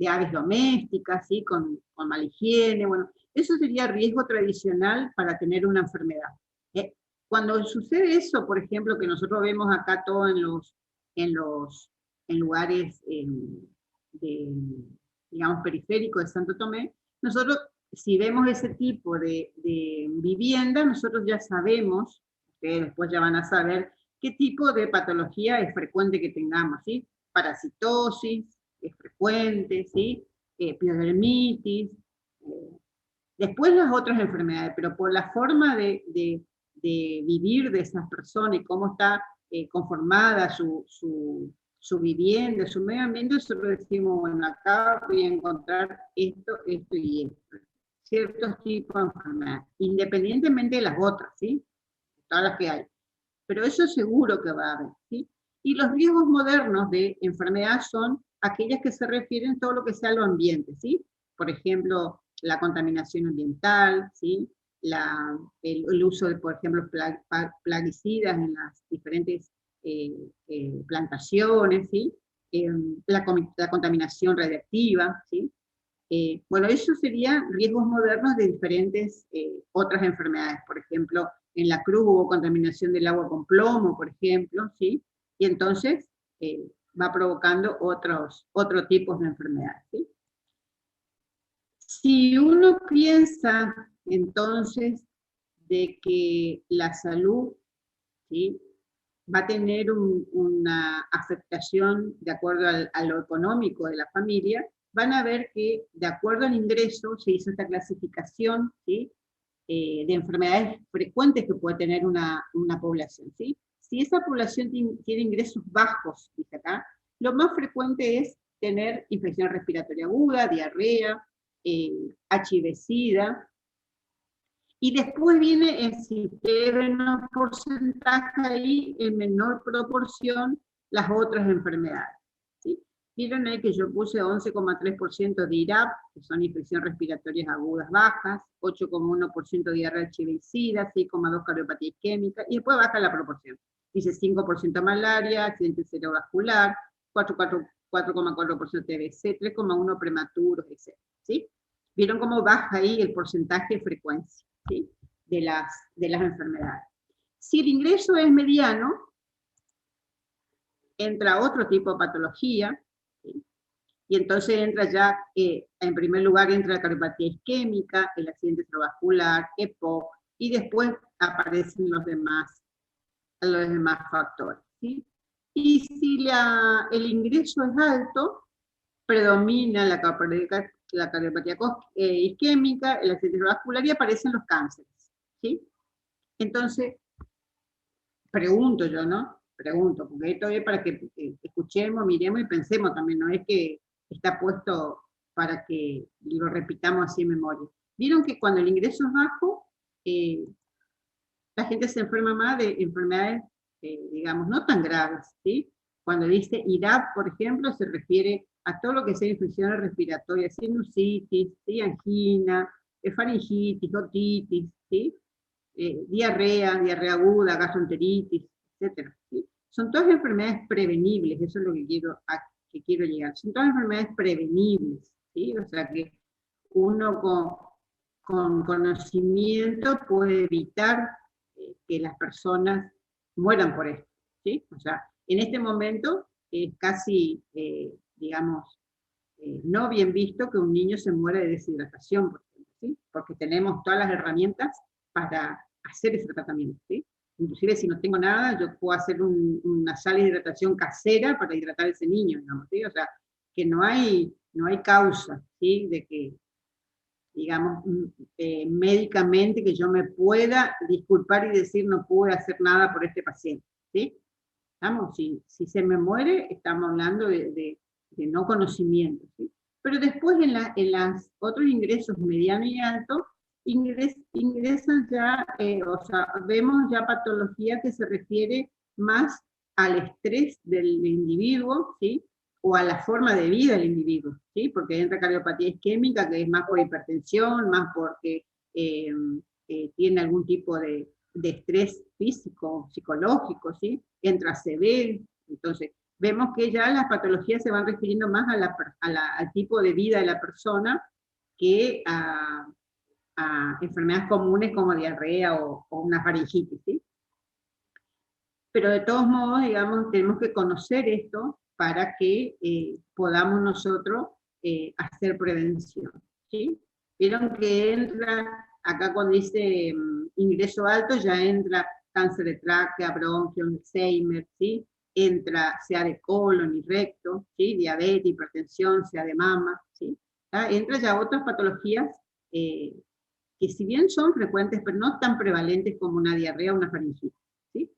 aves domésticas, ¿sí? Con mala higiene, bueno, eso sería riesgo tradicional para tener una enfermedad. Cuando sucede eso, por ejemplo, que nosotros vemos acá todo en lugares digamos, periféricos de Santo Tomé, nosotros, si vemos ese tipo de vivienda, nosotros ya sabemos, ustedes después ya van a saber, qué tipo de patología es frecuente que tengamos, ¿sí? Parasitosis, es frecuente, ¿sí? Piodermitis, después las otras enfermedades, pero por la forma de vivir de esas personas y cómo está conformada su vivienda, su medio ambiente, nosotros decimos, bueno, acá voy a encontrar esto, esto y esto. Ciertos tipos de enfermedades, independientemente de las otras, ¿sí? Todas las que hay. Pero eso seguro que va a haber, ¿sí? Y los riesgos modernos de enfermedad son aquellas que se refieren a todo lo que sea lo ambiente, ¿sí? Por ejemplo, la contaminación ambiental, ¿sí? El uso de, por ejemplo, plaguicidas en las diferentes plantaciones, ¿sí? La contaminación radiactiva, ¿sí? Bueno, eso serían riesgos modernos de diferentes otras enfermedades. Por ejemplo, en la Cruz hubo contaminación del agua con plomo, por ejemplo, ¿sí? Y entonces va provocando otros tipos de enfermedades, ¿sí? Si uno piensa entonces de que la salud, ¿sí?, va a tener una afectación de acuerdo a lo económico de la familia, van a ver que de acuerdo al ingreso se hizo esta clasificación, ¿sí?, de enfermedades frecuentes que puede tener una población, ¿sí? Si esa población tiene ingresos bajos, dice acá, lo más frecuente es tener infección respiratoria aguda, diarrea, HIV-Sida, y después viene en menor porcentaje ahí, en menor proporción, las otras enfermedades, ¿sí? Vieron ahí que yo puse 11,3% de IRAP, que son infecciones respiratorias agudas bajas, 8,1% diarrea HIV-Sida, 6,2% cardiopatía isquémica, y después baja la proporción. Dice 5% malaria, accidente cerebrovascular, 4,4% TBC, 3,1% prematuros, etc. ¿Sí? ¿Vieron cómo baja ahí el porcentaje de frecuencia, ¿sí?, de las enfermedades? Si el ingreso es mediano, entra otro tipo de patología, ¿sí?, y entonces entra ya, en primer lugar entra la cardiopatía isquémica, el accidente cerebrovascular, EPOC, y después aparecen los demás factores, ¿sí? Y si el ingreso es alto, predomina la cardiopatía isquémica, el accidente cerebrovascular, y aparecen los cánceres, ¿sí? Entonces, pregunto yo, ¿no? Pregunto, porque esto es para que escuchemos, miremos y pensemos también, no es que está puesto para que lo repitamos así en memoria. Vieron que cuando el ingreso es bajo, la gente se enferma más de enfermedades, digamos, no tan graves, ¿sí? Cuando dice IRAP, por ejemplo, se refiere a todo lo que sea infecciones respiratorias, sinusitis, ¿sí? Angina, faringitis, otitis, ¿sí? Diarrea aguda, gastroenteritis, etc. ¿sí? Son todas enfermedades prevenibles, eso es lo que quiero llegar. Son todas enfermedades prevenibles, ¿sí? O sea que uno con conocimiento puede evitar que las personas mueran por esto, ¿sí? O sea, en este momento es casi, digamos, no bien visto que un niño se muera de deshidratación, por ejemplo, ¿sí? Porque tenemos todas las herramientas para hacer ese tratamiento, ¿sí? Inclusive si no tengo nada, yo puedo hacer una sal de hidratación casera para hidratar a ese niño, digamos, ¿sí? O sea, que no hay causa, ¿sí? De que, digamos, médicamente que yo me pueda disculpar y decir no pude hacer nada por este paciente, ¿sí? ¿Estamos? Si se me muere, estamos hablando de no conocimiento, ¿sí? Pero después en los otros ingresos mediano y alto, ingresan ya, o sea, vemos ya patología que se refiere más al estrés del individuo, ¿sí? O a la forma de vida del individuo, ¿sí? Porque entra cardiopatía isquémica, que es más por hipertensión, más porque tiene algún tipo de estrés físico, psicológico, ¿sí? Entra ACV, entonces vemos que ya las patologías se van refiriendo más al tipo de vida de la persona que a enfermedades comunes como diarrea o una faringitis, ¿sí? Pero de todos modos, digamos, tenemos que conocer esto para que podamos nosotros hacer prevención, ¿sí? Vieron que entra, acá cuando dice ingreso alto, ya entra cáncer de tráquea, bronquio, Alzheimer, ¿sí? Entra, sea de colon y recto, ¿sí? Diabetes, hipertensión, sea de mama, ¿sí? Entra ya otras patologías que si bien son frecuentes, pero no tan prevalentes como una diarrea o una faringitis, ¿sí?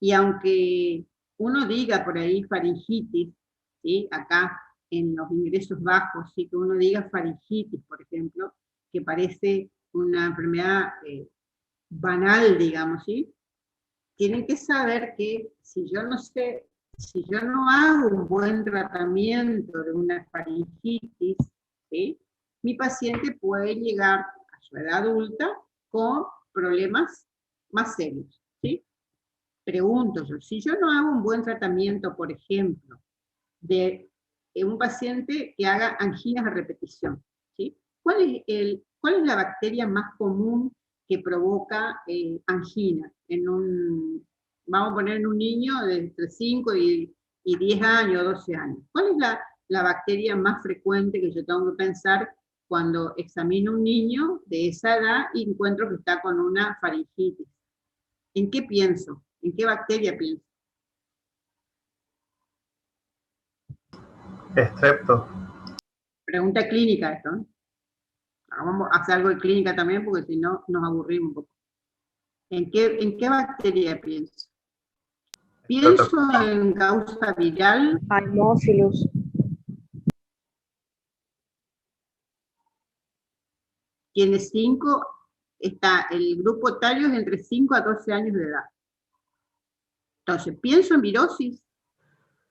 Y aunque uno diga por ahí faringitis, ¿sí? Acá en los ingresos bajos, ¿sí? Que uno diga faringitis, por ejemplo, que parece una enfermedad banal, digamos, ¿sí? Tienen que saber que si yo no hago un buen tratamiento de una faringitis, ¿sí? Mi paciente puede llegar a su edad adulta con problemas más serios, ¿sí? Pregunto yo, si yo no hago un buen tratamiento, por ejemplo, de un paciente que haga anginas a repetición, ¿sí? ¿Cuál es la bacteria más común que provoca angina? Vamos a poner en un niño de entre 5 y 10 años, 12 años. ¿Cuál es la bacteria más frecuente que yo tengo que pensar cuando examino un niño de esa edad y encuentro que está con una faringitis? ¿En qué pienso? ¿En qué bacteria pienso? Estrepto. Pregunta clínica esto, ¿no? Vamos a hacer algo de clínica también, porque si no nos aburrimos un poco. ¿En qué bacteria pienso? Pienso en causa viral. Haemophilus. Tiene 5, el grupo etario es entre 5 a 12 años de edad. Entonces, pienso en virosis,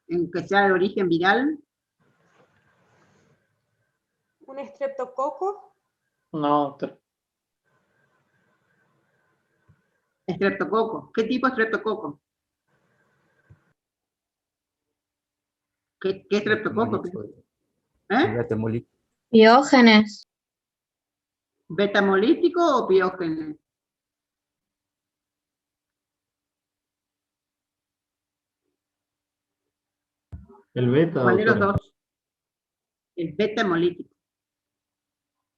en que sea de origen viral. ¿Un estreptococo? No, Estreptococo. ¿Qué tipo de estreptococo? ¿Qué estreptococo? ¿Eh? Piógenes. ¿Betamolítico o piógenes? El beta, ¿Cuál de los doctora. dos? El beta hemolítico.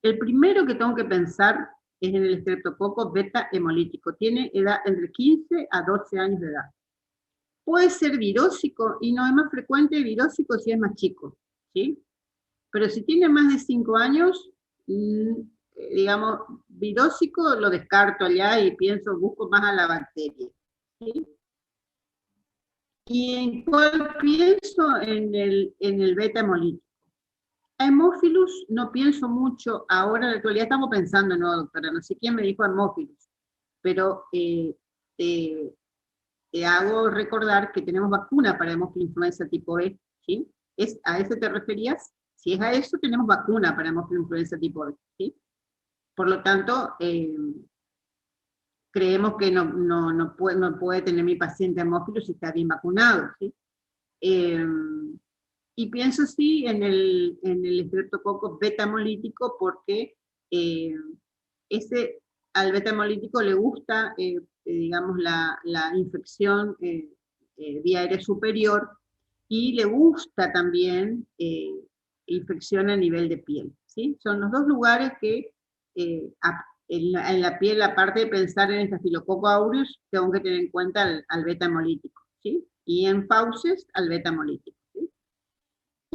El primero que tengo que pensar es en el estreptococo beta hemolítico. Tiene edad entre 15 a 12 años de edad. Puede ser virósico, y no es más frecuente virósico si es más chico, ¿sí? Pero si tiene más de 5 años, digamos, virósico lo descarto allá y busco más a la bacteria, ¿sí? ¿Y en cuál pienso? En el beta hemolítico. Haemophilus no pienso mucho, ahora en la actualidad estamos pensando, no doctora, no sé quién me dijo Haemophilus, pero te hago recordar que tenemos vacuna para hemófilos influenza tipo B, ¿sí? ¿A eso te referías? Si es a eso, tenemos vacuna para hemófilos influenza tipo B, ¿sí? Por lo tanto, creemos que no puede tener mi paciente hemófilos si está bien vacunado, ¿sí? Y pienso sí en el estreptococo beta-hemolítico porque al beta-hemolítico le gusta, digamos, la infección vía aérea superior y le gusta también infección a nivel de piel, ¿sí? Son los dos lugares que en la piel, aparte de pensar en Staphylococcus aureus, tengo que tener en cuenta al beta-hemolítico, ¿sí? Y en fauces al beta-hemolítico, ¿sí?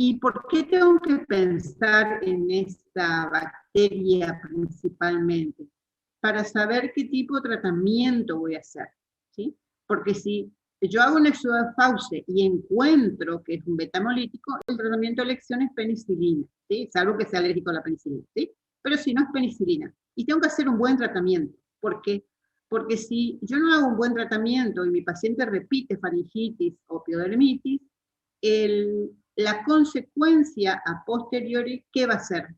¿Y por qué tengo que pensar en esta bacteria principalmente? Para saber qué tipo de tratamiento voy a hacer, ¿sí? Porque si yo hago un exudo de fauce y encuentro que es un beta-hemolítico, el tratamiento de elección es penicilina, ¿sí? Salvo que sea alérgico a la penicilina, ¿sí? Pero si no es penicilina. Y tengo que hacer un buen tratamiento. ¿Por qué? Porque si yo no hago un buen tratamiento y mi paciente repite faringitis o piodermitis, la consecuencia a posteriori, ¿qué va a ser?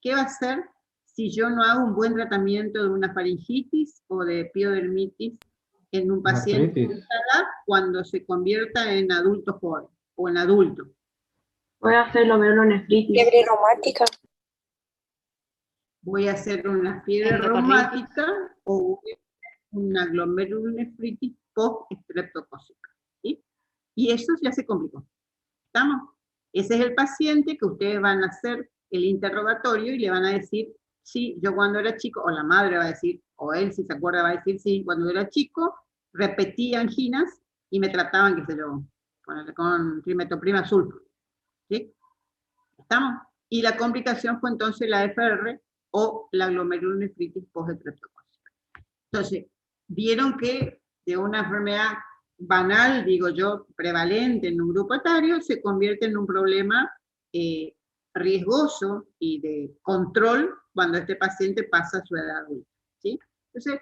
¿Qué va a ser si yo no hago un buen tratamiento de una faringitis o de piodermitis en un paciente de esta edad cuando se convierta en adulto joven o en adulto? Voy a hacer glomerulonefritis. Fiebre reumática. Voy a hacer una fiebre reumática o una glomerulonefritis post-estreptocócica, ¿sí? Y eso ya se complicó. ¿Estamos? Ese es el paciente que ustedes van a hacer el interrogatorio y le van a decir, sí, yo cuando era chico, o la madre va a decir, o él si se acuerda va a decir, sí, cuando era chico, repetí anginas y me trataban, qué sé yo, con trimetoprima sulfuro, ¿sí? ¿Estamos? Y la complicación fue entonces la FR o la glomerulonefritis post-estreptocócica. Entonces, vieron que de una enfermedad banal, digo yo, prevalente en un grupo etario, se convierte en un problema riesgoso y de control cuando este paciente pasa a su edad adulta, ¿sí? Entonces,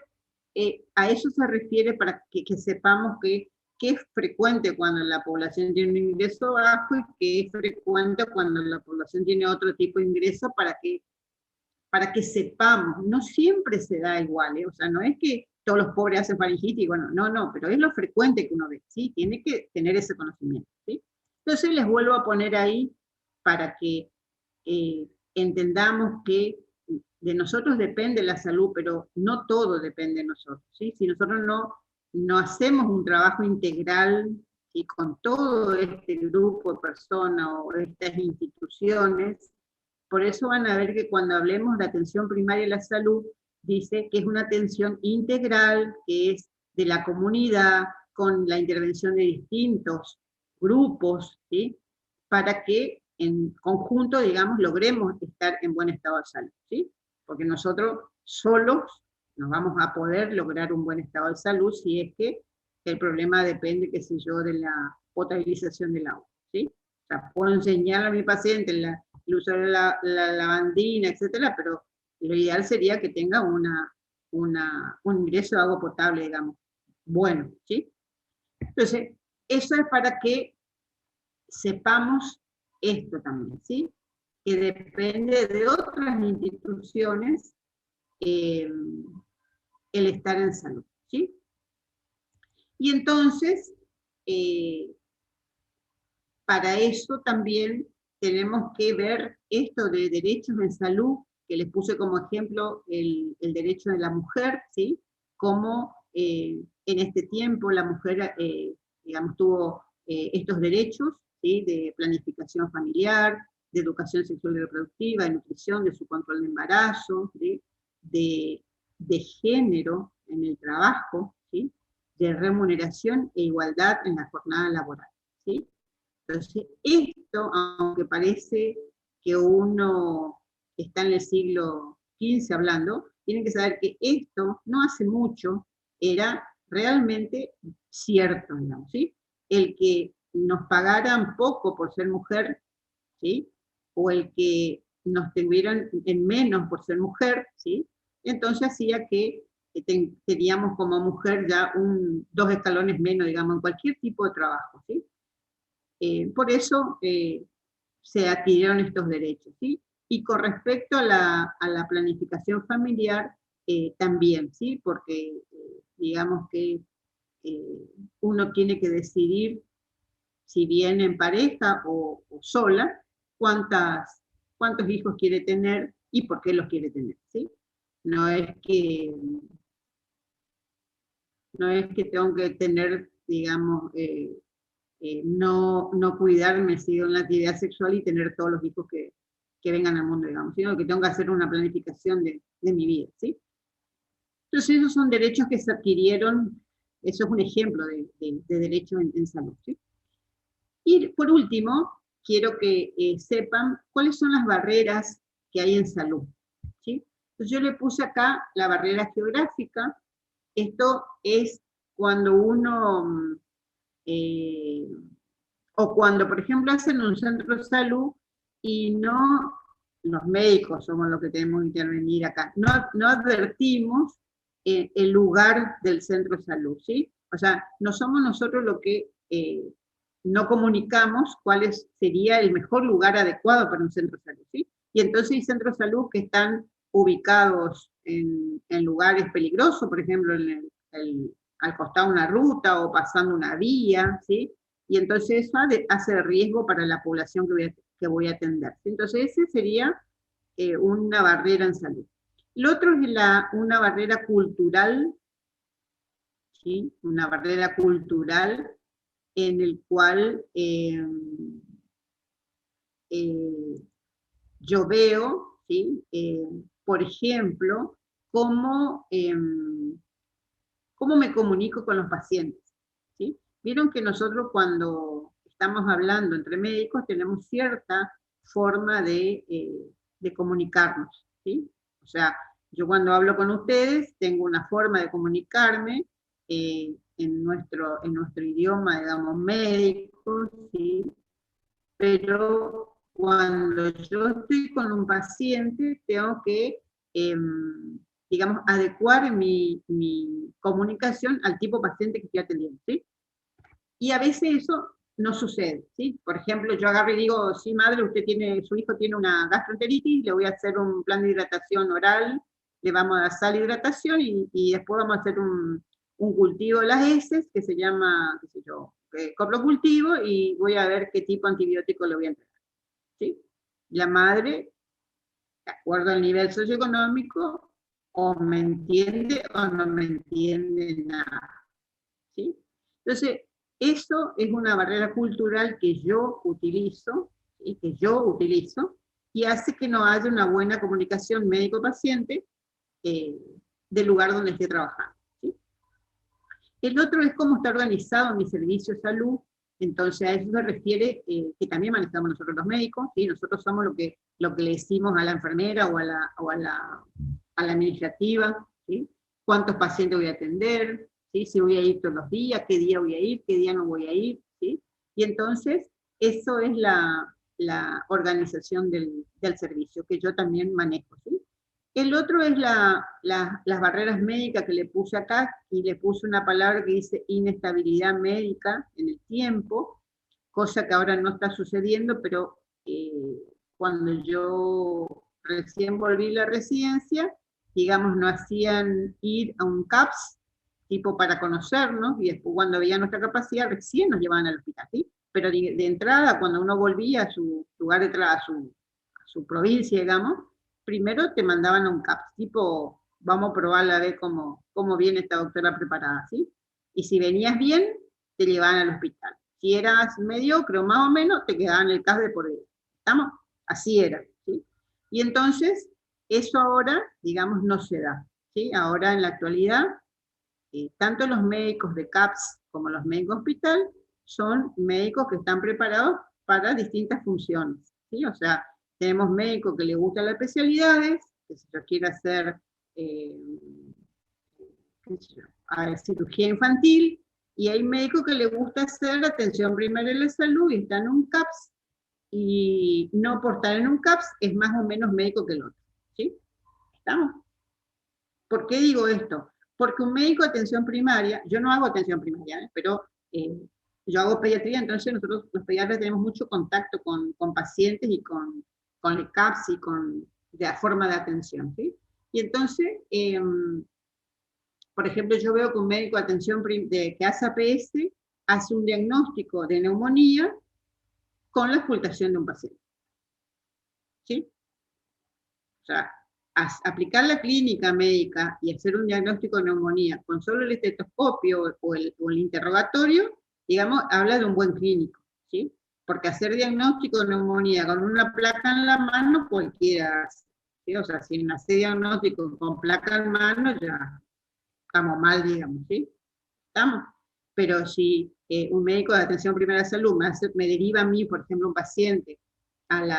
a eso se refiere para que sepamos que es frecuente cuando la población tiene un ingreso bajo y que es frecuente cuando la población tiene otro tipo de ingreso para que sepamos, no siempre se da igual, ¿eh? O sea, no es que todos los pobres hacen faringitis, bueno, no, pero es lo frecuente que uno ve, ¿sí? Tiene que tener ese conocimiento, ¿sí? Entonces les vuelvo a poner ahí para que entendamos que de nosotros depende la salud, pero no todo depende de nosotros, ¿sí? Si nosotros no hacemos un trabajo integral y con todo este grupo de personas o estas instituciones, por eso van a ver que cuando hablemos de atención primaria de la salud, dice que es una atención integral, que es de la comunidad, con la intervención de distintos grupos, ¿sí? Para que en conjunto, digamos, logremos estar en buen estado de salud, ¿sí? Porque nosotros solos no vamos a poder lograr un buen estado de salud si es que el problema depende, qué sé yo, de la potabilización del agua, ¿sí? O sea, puedo enseñar a mi paciente el uso de la lavandina, etcétera, pero lo ideal sería que tenga un ingreso de agua potable, digamos, bueno, ¿sí? Entonces, eso es para que sepamos esto también, ¿sí? Que depende de otras instituciones el estar en salud, ¿sí? Y entonces, para eso también tenemos que ver esto de derechos en salud, que les puse como ejemplo el derecho de la mujer, ¿sí? Cómo en este tiempo la mujer, digamos, tuvo estos derechos, ¿sí? De planificación familiar, de educación sexual y reproductiva, de nutrición, de su control de embarazo, ¿sí? de género en el trabajo, ¿sí? De remuneración e igualdad en la jornada laboral, ¿sí? Entonces, esto, aunque parece que uno está en el siglo XV hablando, tienen que saber que esto no hace mucho era realmente cierto, digamos, ¿sí? El que nos pagaran poco por ser mujer, ¿sí? o el que nos tuvieran en menos por ser mujer, ¿sí? Entonces hacía que teníamos como mujer ya 2 escalones menos, digamos, en cualquier tipo de trabajo, ¿sí? Por eso se adquirieron estos derechos, ¿sí? Y con respecto a la planificación familiar, también, ¿sí? Porque digamos que uno tiene que decidir, si bien en pareja o sola, cuántos hijos quiere tener y por qué los quiere tener, ¿sí? No es que, no es que tengo que tener, digamos, no cuidarme, sigo en la actividad sexual y tener todos los hijos que vengan al mundo, digamos, sino que tengo que hacer una planificación de mi vida, ¿sí? Entonces esos son derechos que se adquirieron, eso es un ejemplo de derecho en salud, ¿sí? Y por último, quiero que sepan cuáles son las barreras que hay en salud, ¿sí? Entonces yo le puse acá la barrera geográfica. Esto es cuando uno, o cuando, por ejemplo, hacen un centro de salud y no, los médicos somos los que tenemos que intervenir acá, no advertimos el lugar del centro de salud, ¿sí? O sea, no somos nosotros los que no comunicamos cuál sería el mejor lugar adecuado para un centro de salud, ¿sí? Y entonces hay centros de salud que están ubicados en lugares peligrosos, por ejemplo, al costado de una ruta o pasando una vía, ¿sí? Y entonces eso hace riesgo para la población que voy a atender. Entonces ese sería una barrera en salud. Lo otro es una barrera cultural, ¿sí? Una barrera cultural en el cual yo veo, ¿sí? Por ejemplo, cómo me comunico con los pacientes, ¿sí? Vieron que nosotros cuando estamos hablando entre médicos tenemos cierta forma de comunicarnos, ¿sí? O sea, yo cuando hablo con ustedes tengo una forma de comunicarme en nuestro idioma, digamos, médico, ¿sí? Pero cuando yo estoy con un paciente tengo que digamos, adecuar mi comunicación al tipo de paciente que estoy atendiendo, ¿sí? Y a veces eso no sucede, ¿sí? Por ejemplo, yo agarro y digo, sí, madre, su hijo tiene una gastroenteritis, le voy a hacer un plan de hidratación oral, le vamos a dar sal e hidratación y después vamos a hacer un cultivo de las heces que se llama, qué sé yo, coprocultivo y voy a ver qué tipo de antibiótico le voy a entregar, ¿sí? La madre, de acuerdo al nivel socioeconómico, o me entiende o no me entiende nada, ¿sí? Entonces, eso es una barrera cultural que yo utilizo, ¿sí? Y hace que no haya una buena comunicación médico-paciente del lugar donde esté trabajando, ¿sí? El otro es cómo está organizado mi servicio de salud. Entonces a eso se refiere que también manejamos nosotros los médicos, ¿sí? Nosotros somos lo que le decimos a la enfermera o a la administrativa, ¿sí? Cuántos pacientes voy a atender, ¿sí? Si voy a ir todos los días, qué día voy a ir, qué día no voy a ir, ¿sí? Y entonces eso es la organización del servicio que yo también manejo, ¿sí? El otro es las barreras médicas que le puse acá, y le puse una palabra que dice inestabilidad médica en el tiempo, cosa que ahora no está sucediendo, pero cuando yo recién volví a la residencia, digamos, nos hacían ir a un CAPS, tipo para conocernos, y después cuando veían nuestra capacidad, recién nos llevaban al hospital, ¿sí? Pero de entrada, cuando uno volvía a su lugar de trabajo, a su provincia, digamos, primero te mandaban a un CAPS, tipo, vamos a probarla a ver cómo viene esta doctora preparada, ¿sí? Y si venías bien, te llevaban al hospital. Si eras mediocre o más o menos, te quedaban en el CAPS de por vida. ¿Estamos? Así era, ¿sí? Y entonces, eso ahora, digamos, no se da, ¿sí? Ahora, en la actualidad, tanto los médicos de CAPS como los médicos de hospital son médicos que están preparados para distintas funciones, ¿sí? O sea, tenemos médicos que les gustan las especialidades, que si yo quiero hacer cirugía infantil, y hay médicos que les gusta hacer atención primaria de la salud y están en un CAPS, y no por estar en un CAPS es más o menos médico que el otro, ¿sí? ¿Estamos? ¿Por qué digo esto? Porque un médico de atención primaria, yo no hago atención primaria, pero yo hago pediatría, entonces nosotros los pediatras tenemos mucho contacto con pacientes y con el CAPS y con la forma de atención, ¿sí? Y entonces, por ejemplo, yo veo que un médico de atención que hace APS hace un diagnóstico de neumonía con la ocultación de un paciente, ¿sí? O sea, aplicar la clínica médica y hacer un diagnóstico de neumonía con solo el estetoscopio o el interrogatorio, digamos, habla de un buen clínico, ¿sí? Porque hacer diagnóstico de neumonía con una placa en la mano, cualquiera hace, ¿sí? O sea, si hace diagnóstico con placa en mano, ya estamos mal, digamos, ¿sí? ¿Estamos? Pero si un médico de atención primaria de salud me deriva a mí, por ejemplo, un paciente al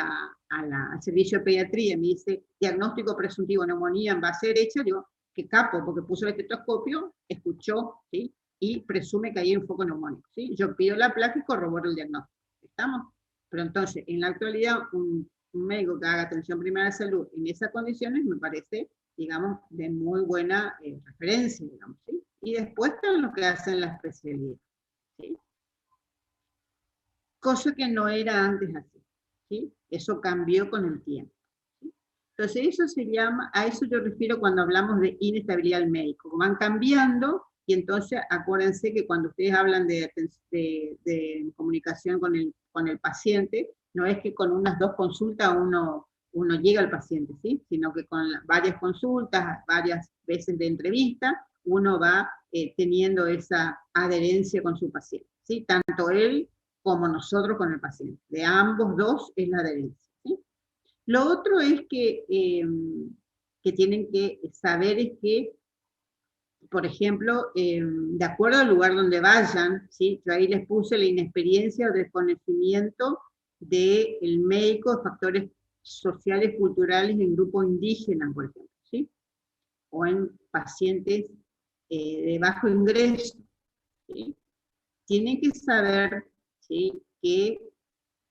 servicio de pediatría, me dice diagnóstico presuntivo neumonía en base derecha, digo, qué capo, porque puso el estetoscopio, escuchó, ¿sí? Y presume que hay un foco neumónico, ¿sí? Yo pido la placa y corroboro el diagnóstico, ¿estamos? Pero entonces, en la actualidad, un médico que haga atención primaria de salud en esas condiciones me parece, digamos, de muy buena referencia, digamos, ¿sí? Y después están los que hacen la especialidad, ¿sí? Cosa que no era antes así, ¿sí? Eso cambió con el tiempo, ¿sí? Entonces eso se llama, a eso yo refiero cuando hablamos de inestabilidad del médico, van cambiando y entonces acuérdense que cuando ustedes hablan de comunicación con el paciente, no es que con unas 2 consultas uno llega al paciente, ¿sí? Sino que con varias consultas, varias veces de entrevista, uno va teniendo esa adherencia con su paciente, ¿sí? Tanto él como nosotros con el paciente. De ambos dos es la adherencia, ¿sí? Lo otro es que tienen que saber es que, por ejemplo, de acuerdo al lugar donde vayan, ¿sí? Yo ahí les puse la inexperiencia o desconocimiento del médico de factores sociales, culturales en grupos indígenas, por ejemplo, ¿sí? O en pacientes de bajo ingreso, ¿sí? Tienen que saber, ¿sí? Que,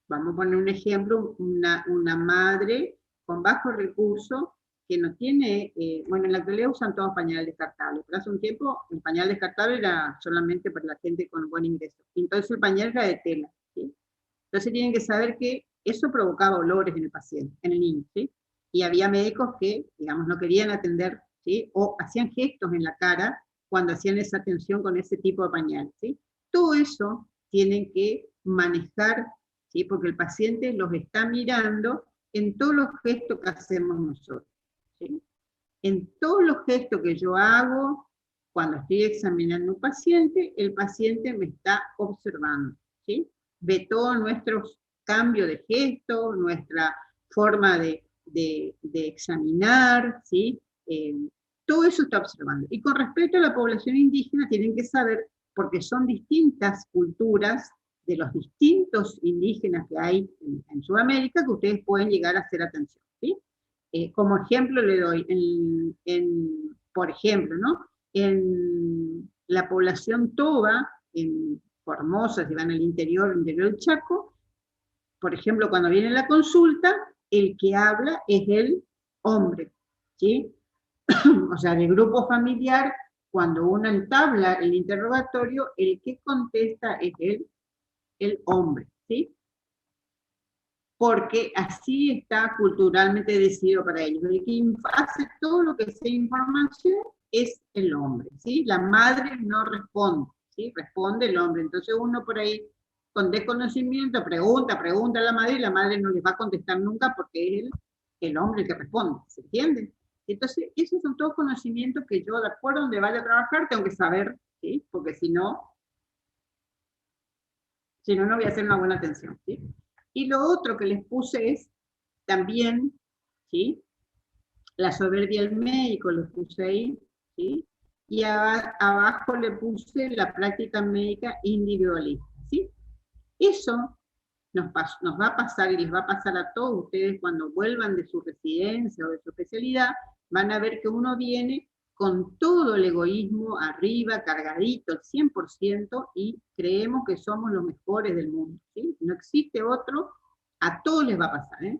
vamos a poner un ejemplo, una madre con bajos recursos que no tiene, bueno, en la actualidad usan todos pañales descartables, pero hace un tiempo el pañal descartable era solamente para la gente con buen ingreso. Entonces el pañal era de tela, ¿sí? Entonces tienen que saber que eso provocaba olores en el paciente, en el niño, ¿sí? Y había médicos que, digamos, no querían atender, ¿sí? O hacían gestos en la cara cuando hacían esa atención con ese tipo de pañal, ¿sí? Todo eso tienen que manejar, ¿sí? Porque el paciente los está mirando en todos los gestos que hacemos nosotros, ¿sí? En todos los gestos que yo hago cuando estoy examinando un paciente, el paciente me está observando, ¿sí? Ve todos nuestros cambios de gesto, nuestra forma de examinar, ¿sí? Todo eso está observando. Y con respecto a la población indígena, tienen que saber, porque son distintas culturas de los distintos indígenas que hay en Sudamérica, que ustedes pueden llegar a hacer atención, ¿sí? Como ejemplo le doy, por ejemplo, ¿no? En la población toba, en Formosa, si van al interior del Chaco, por ejemplo, cuando viene la consulta, el que habla es el hombre, ¿sí? O sea, del grupo familiar, cuando uno entabla el interrogatorio, el que contesta es el hombre, ¿sí? Porque así está culturalmente decidido para ellos. El que hace todo lo que sea información es el hombre, ¿sí? La madre no responde, ¿sí? Responde el hombre. Entonces uno por ahí, con desconocimiento, pregunta a la madre y la madre no les va a contestar nunca porque es el hombre el que responde, ¿se entiende? Entonces, esos son todos conocimientos que yo, de acuerdo a donde vaya a trabajar, tengo que saber, ¿sí? Porque si no, no voy a hacer una buena atención, ¿sí? Y lo otro que les puse es también, ¿sí? La soberbia del médico, lo puse ahí, ¿sí? Y abajo le puse la práctica médica individualista, ¿sí? Eso nos va a pasar y les va a pasar a todos ustedes cuando vuelvan de su residencia o de su especialidad, van a ver que uno viene con todo el egoísmo arriba, cargadito, el 100%, y creemos que somos los mejores del mundo, ¿sí? No existe otro a todos les va a pasar,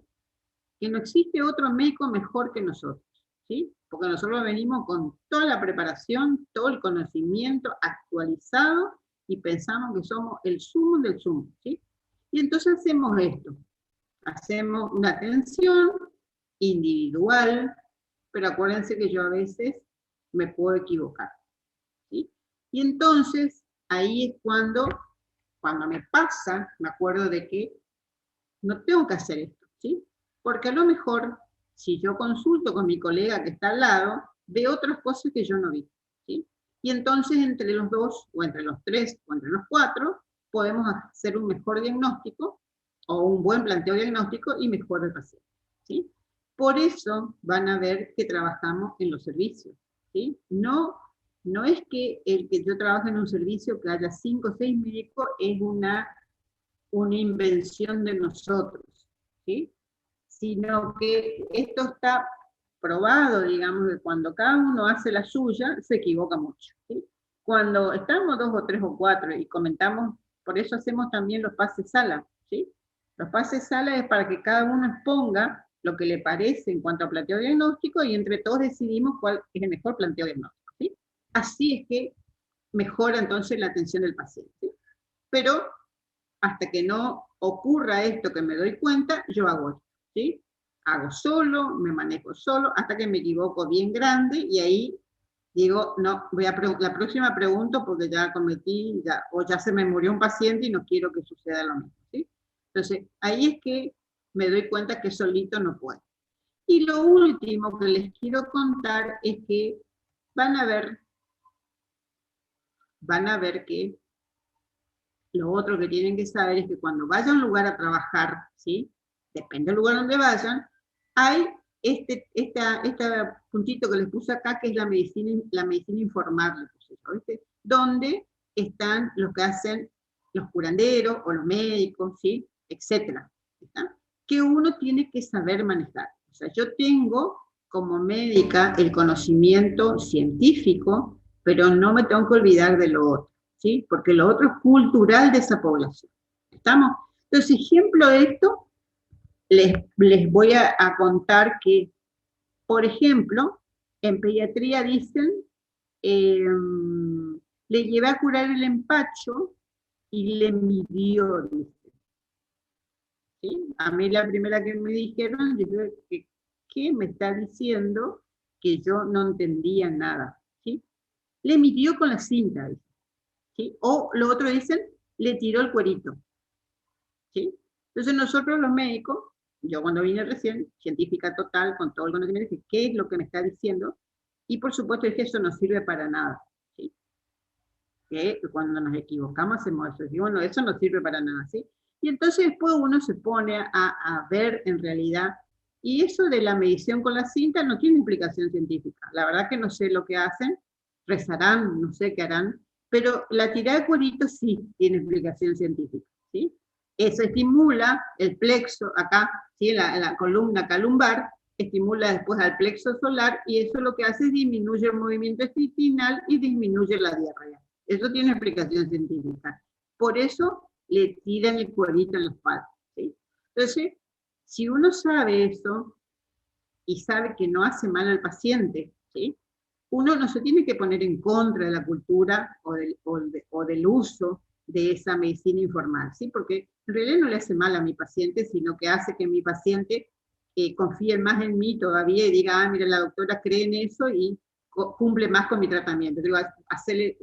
que no existe otro médico mejor que nosotros, ¿sí? Porque nosotros venimos con toda la preparación, todo el conocimiento actualizado y pensamos que somos el sumo del sumo, ¿sí? Y entonces hacemos esto, hacemos una atención individual, pero acuérdense que yo a veces me puedo equivocar, ¿sí? Y entonces ahí es cuando me pasa, me acuerdo de que no tengo que hacer esto, ¿sí? Porque a lo mejor, si yo consulto con mi colega que está al lado, ve otras cosas que yo no vi, ¿sí? Y entonces entre los dos, o entre los tres, o entre los cuatro, podemos hacer un mejor diagnóstico, o un buen planteo diagnóstico, y mejor el paciente, ¿sí? Por eso van a ver que trabajamos en los servicios, ¿sí? No es que el que yo trabaje en un servicio, que haya 5 o 6 médicos, es una invención de nosotros, ¿sí? Sino que esto está probado, digamos, que cuando cada uno hace la suya, se equivoca mucho, ¿sí? Cuando estamos 2 o 3 o 4 y comentamos, por eso hacemos también los pases sala, ¿sí? Los pases sala es para que cada uno exponga lo que le parece en cuanto a planteo diagnóstico y entre todos decidimos cuál es el mejor planteo diagnóstico, ¿sí? Así es que mejora entonces la atención del paciente, ¿sí? Pero hasta que no ocurra esto que me doy cuenta, yo hago esto, ¿sí? Hago solo, me manejo solo, hasta que me equivoco bien grande, y ahí digo, no, la próxima pregunto porque ya cometí, o ya se me murió un paciente y no quiero que suceda lo mismo, ¿sí? Entonces, ahí es que me doy cuenta que solito no puedo. Y lo último que les quiero contar es que van a ver que lo otro que tienen que saber es que cuando vayan a un lugar a trabajar, ¿sí? Depende del lugar donde vayan, hay este puntito que les puse acá, que es la medicina informal, ¿viste? Donde están los que hacen los curanderos o los médicos, ¿sí? Etcétera, ¿está? Que uno tiene que saber manejar. O sea, yo tengo como médica el conocimiento científico, pero no me tengo que olvidar de lo otro, ¿sí? Porque lo otro es cultural de esa población. ¿Estamos? Entonces, ejemplo de esto, les voy a contar que, por ejemplo, en pediatría dicen, le llevé a curar el empacho y le midió, dicen. ¿Sí? A mí la primera que me dijeron, dije, ¿qué me está diciendo? Que yo no entendía nada, ¿sí? Le midió con la cinta, ¿sí? O lo otro dicen, le tiró el cuerito, ¿sí? Entonces nosotros los médicos, yo cuando vine recién, científica total, con todo el conocimiento, dije, ¿qué es lo que me está diciendo? Y por supuesto es que eso no sirve para nada, ¿sí? Que cuando nos equivocamos hacemos eso, y bueno, eso no sirve para nada, ¿sí? Y entonces después uno se pone a ver en realidad, y eso de la medición con la cinta no tiene explicación científica, la verdad que no sé lo que hacen, rezarán, no sé qué harán, pero la tirada de cuerito sí tiene explicación científica, ¿sí? Eso estimula el plexo acá, ¿sí? la columna calumbar, estimula después al plexo solar, y eso lo que hace es disminuye el movimiento intestinal y disminuye la diarrea. Eso tiene explicación científica. Por eso le tiran el cuerito en la espalda, ¿sí? Entonces, si uno sabe eso y sabe que no hace mal al paciente, ¿sí? Uno no se tiene que poner en contra de la cultura o del uso de esa medicina informal, ¿sí? Porque en realidad no le hace mal a mi paciente, sino que hace que mi paciente confíe más en mí todavía y diga, ah, mira, la doctora cree en eso y cumple más con mi tratamiento. Digo,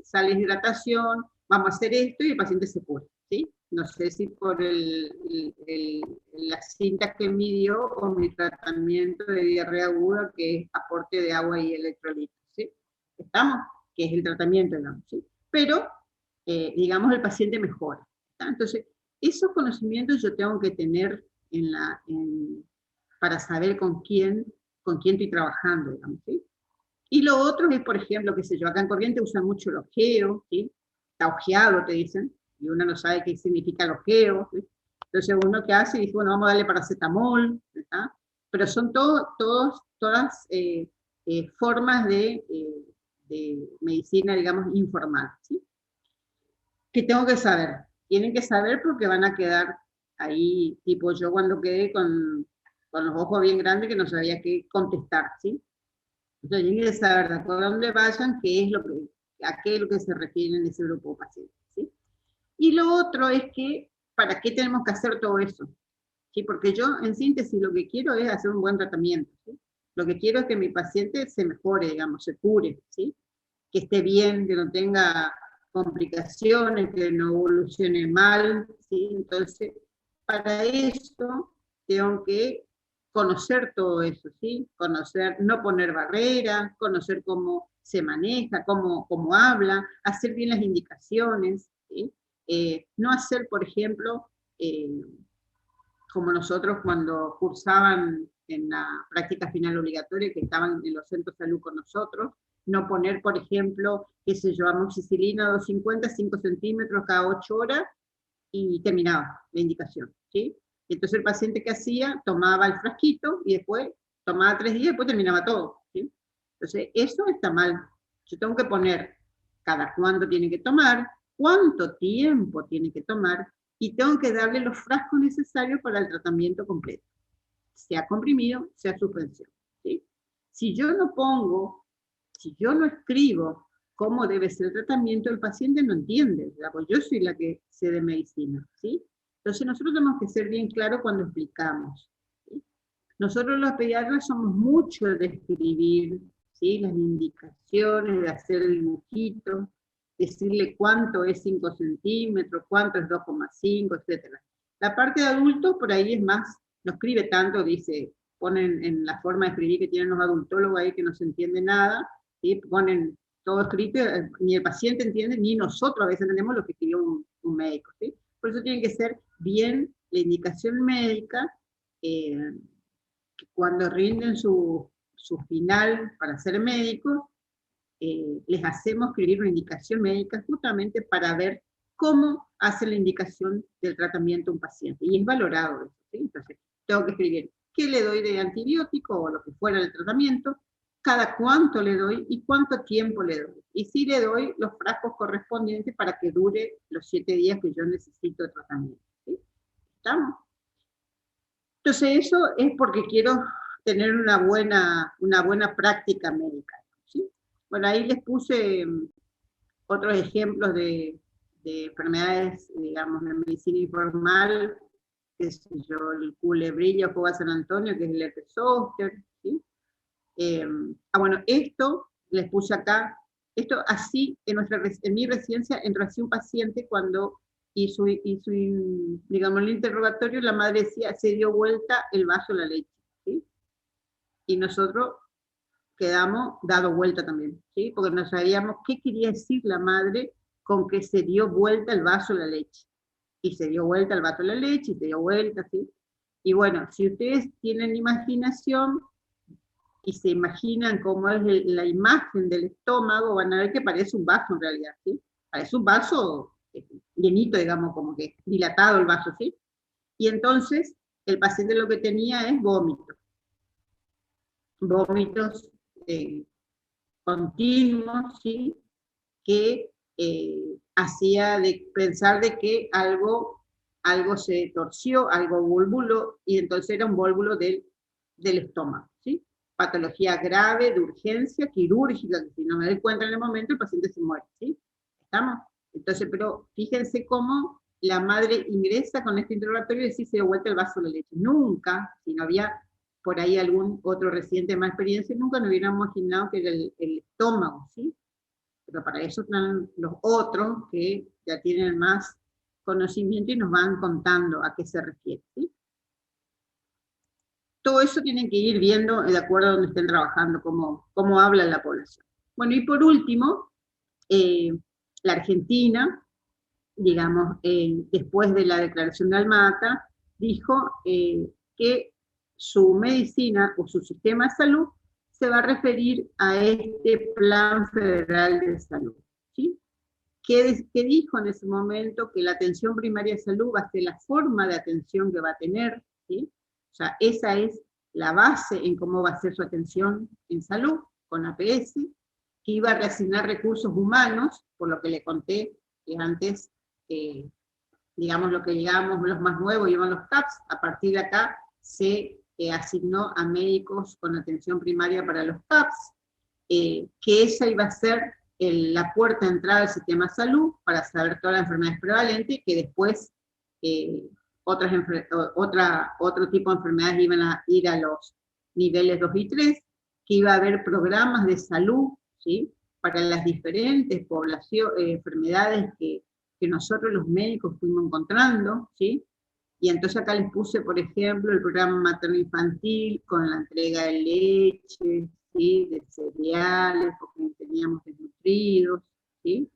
sale hidratación, vamos a hacer esto y el paciente se cura, ¿sí? No sé si por las cintas que midió o mi tratamiento de diarrea aguda, que es aporte de agua y electrolitos, ¿sí? ¿Estamos? Que es el tratamiento, digamos, ¿sí? Pero, digamos, el paciente mejora, ¿está? Entonces, esos conocimientos yo tengo que tener para saber con quién estoy trabajando, digamos, ¿sí? Y lo otro es, por ejemplo, qué sé yo, acá en Corrientes usan mucho el ojeo, ¿sí? Está ojeado, te dicen, y uno no sabe qué significa el ojeo, ¿sí? Entonces uno que hace dice, bueno, vamos a darle paracetamol, ¿está? Pero son todas formas de medicina, digamos, informal, ¿sí? Que tengo que saber. Tienen que saber porque van a quedar ahí, tipo, yo cuando quedé con los ojos bien grandes que no sabía qué contestar, ¿sí? Entonces, yo quería saber de acuerdo a dónde vayan, a qué es lo que se refiere en ese grupo de pacientes, ¿sí? Y lo otro es que, ¿para qué tenemos que hacer todo eso? ¿Sí? Porque yo, en síntesis, lo que quiero es hacer un buen tratamiento, ¿sí? Lo que quiero es que mi paciente se mejore, digamos, se cure, ¿sí? Que esté bien, que no tenga complicaciones, que no evolucione mal, ¿sí? Entonces, para eso tengo que conocer todo eso, ¿sí? Conocer, no poner barreras, conocer cómo se maneja, cómo habla, hacer bien las indicaciones, ¿sí? No hacer, por ejemplo, como nosotros cuando cursaban en la práctica final obligatoria, que estaban en los centros de salud con nosotros, no poner, por ejemplo, qué sé yo, amoxicilina 250, 5 centímetros cada 8 horas, y terminaba la indicación, ¿sí? Entonces el paciente que hacía, tomaba el frasquito, y después tomaba 3 días, y después terminaba todo, ¿sí? Entonces eso está mal. Yo tengo que poner cada cuánto tiene que tomar, cuánto tiempo tiene que tomar, y tengo que darle los frascos necesarios para el tratamiento completo, sea comprimido, sea suspensión, ¿sí? Si yo no pongo, si yo no escribo cómo debe ser el tratamiento, el paciente no entiende, pues yo soy la que sé de medicina, ¿sí? Entonces nosotros tenemos que ser bien claros cuando explicamos, ¿sí? Nosotros los pediatras somos muchos de escribir, ¿sí? Las indicaciones, de hacer el dibujito, decirle cuánto es 5 centímetros, cuánto es 2,5, etc. La parte de adultos por ahí es más, no escribe tanto, dice, ponen en la forma de escribir que tienen los adultólogos ahí que no se entiende nada, ¿sí? Ponen todo escrito, ni el paciente entiende, ni nosotros a veces entendemos lo que escribió un médico, ¿sí? Por eso tiene que ser bien la indicación médica, que cuando rinden su final para ser médicos, les hacemos escribir una indicación médica justamente para ver cómo hace la indicación del tratamiento a un paciente. Y es valorado eso, ¿sí? Entonces, tengo que escribir qué le doy de antibiótico o lo que fuera el tratamiento, cada cuánto le doy y cuánto tiempo le doy. Y si le doy los frascos correspondientes para que dure los 7 días que yo necesito de tratamiento, ¿sí? ¿Estamos? Entonces, eso es porque quiero tener una buena práctica médica, ¿sí? Bueno, ahí les puse otros ejemplos de enfermedades, digamos, de medicina informal, que es yo, el culebrillo, Cuba San Antonio, que es el herpes zóster, ¿sí? Bueno, esto les puse acá, esto así, en mi residencia entró así un paciente cuando hizo, digamos, el interrogatorio, la madre decía, se dio vuelta el vaso de la leche, ¿sí? Y nosotros quedamos dado vuelta también, ¿sí? Porque no sabíamos qué quería decir la madre con que se dio vuelta el vaso de la leche. Y se dio vuelta el vaso de la leche, y se dio vuelta, ¿sí? Y bueno, si ustedes tienen imaginación y se imaginan cómo es la imagen del estómago, van a ver que parece un vaso en realidad, ¿sí? Parece un vaso llenito, digamos, como que dilatado el vaso, ¿sí? Y entonces el paciente lo que tenía es vómitos continuos, ¿sí? Que hacía de pensar de que algo se torció, algo volvulo, y entonces era un vólvulo del estómago, ¿sí? Patología grave, de urgencia, quirúrgica, que si no me doy cuenta en el momento, el paciente se muere, ¿sí? ¿Estamos? Entonces, pero fíjense cómo la madre ingresa con este interrogatorio y dice, se dio vuelta el vaso de leche. Nunca, si no había por ahí algún otro residente de más experiencia, nunca nos hubiéramos imaginado que era el estómago, ¿sí? Pero para eso están los otros que ya tienen más conocimiento y nos van contando a qué se refiere, ¿sí? Todo eso tienen que ir viendo de acuerdo a donde estén trabajando, cómo habla la población. Bueno, y por último, la Argentina, digamos, después de la declaración de Alma-Ata, dijo que su medicina o su sistema de salud se va a referir a este Plan Federal de Salud, ¿sí? Que dijo en ese momento que la atención primaria de salud va a ser la forma de atención que va a tener, ¿sí? O sea, esa es la base en cómo va a ser su atención en salud, con APS, que iba a reasignar recursos humanos, por lo que le conté que antes digamos lo que llegamos, los más nuevos llevan los CAPS, a partir de acá se asignó a médicos con atención primaria para los CAPS, que esa iba a ser la puerta de entrada del sistema de salud para saber todas las enfermedades prevalentes, que después otro tipo de enfermedades iban a ir a los niveles 2 y 3, que iba a haber programas de salud, ¿sí?, para las diferentes enfermedades que nosotros los médicos fuimos encontrando, ¿sí? Y entonces acá les puse, por ejemplo, el programa materno-infantil con la entrega de leche, ¿sí?, de cereales, porque teníamos desnutridos, ¿sí?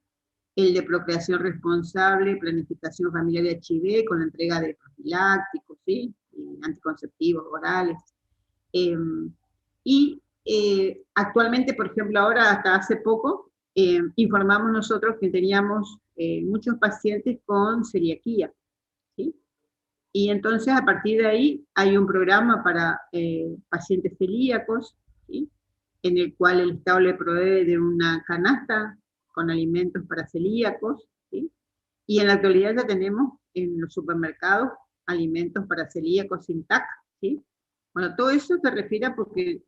El de procreación responsable, planificación familiar de HIV, con la entrega de profilácticos, ¿sí?, y anticonceptivos orales. Actualmente, por ejemplo, ahora, hasta hace poco, informamos nosotros que teníamos muchos pacientes con celiaquía, ¿sí? Y entonces, a partir de ahí, hay un programa para pacientes celíacos, ¿sí?, en el cual el Estado le provee de una canasta con alimentos para celíacos, ¿sí? Y en la actualidad ya tenemos en los supermercados alimentos para celíacos sin TAC, ¿sí? Bueno, todo eso se refiere porque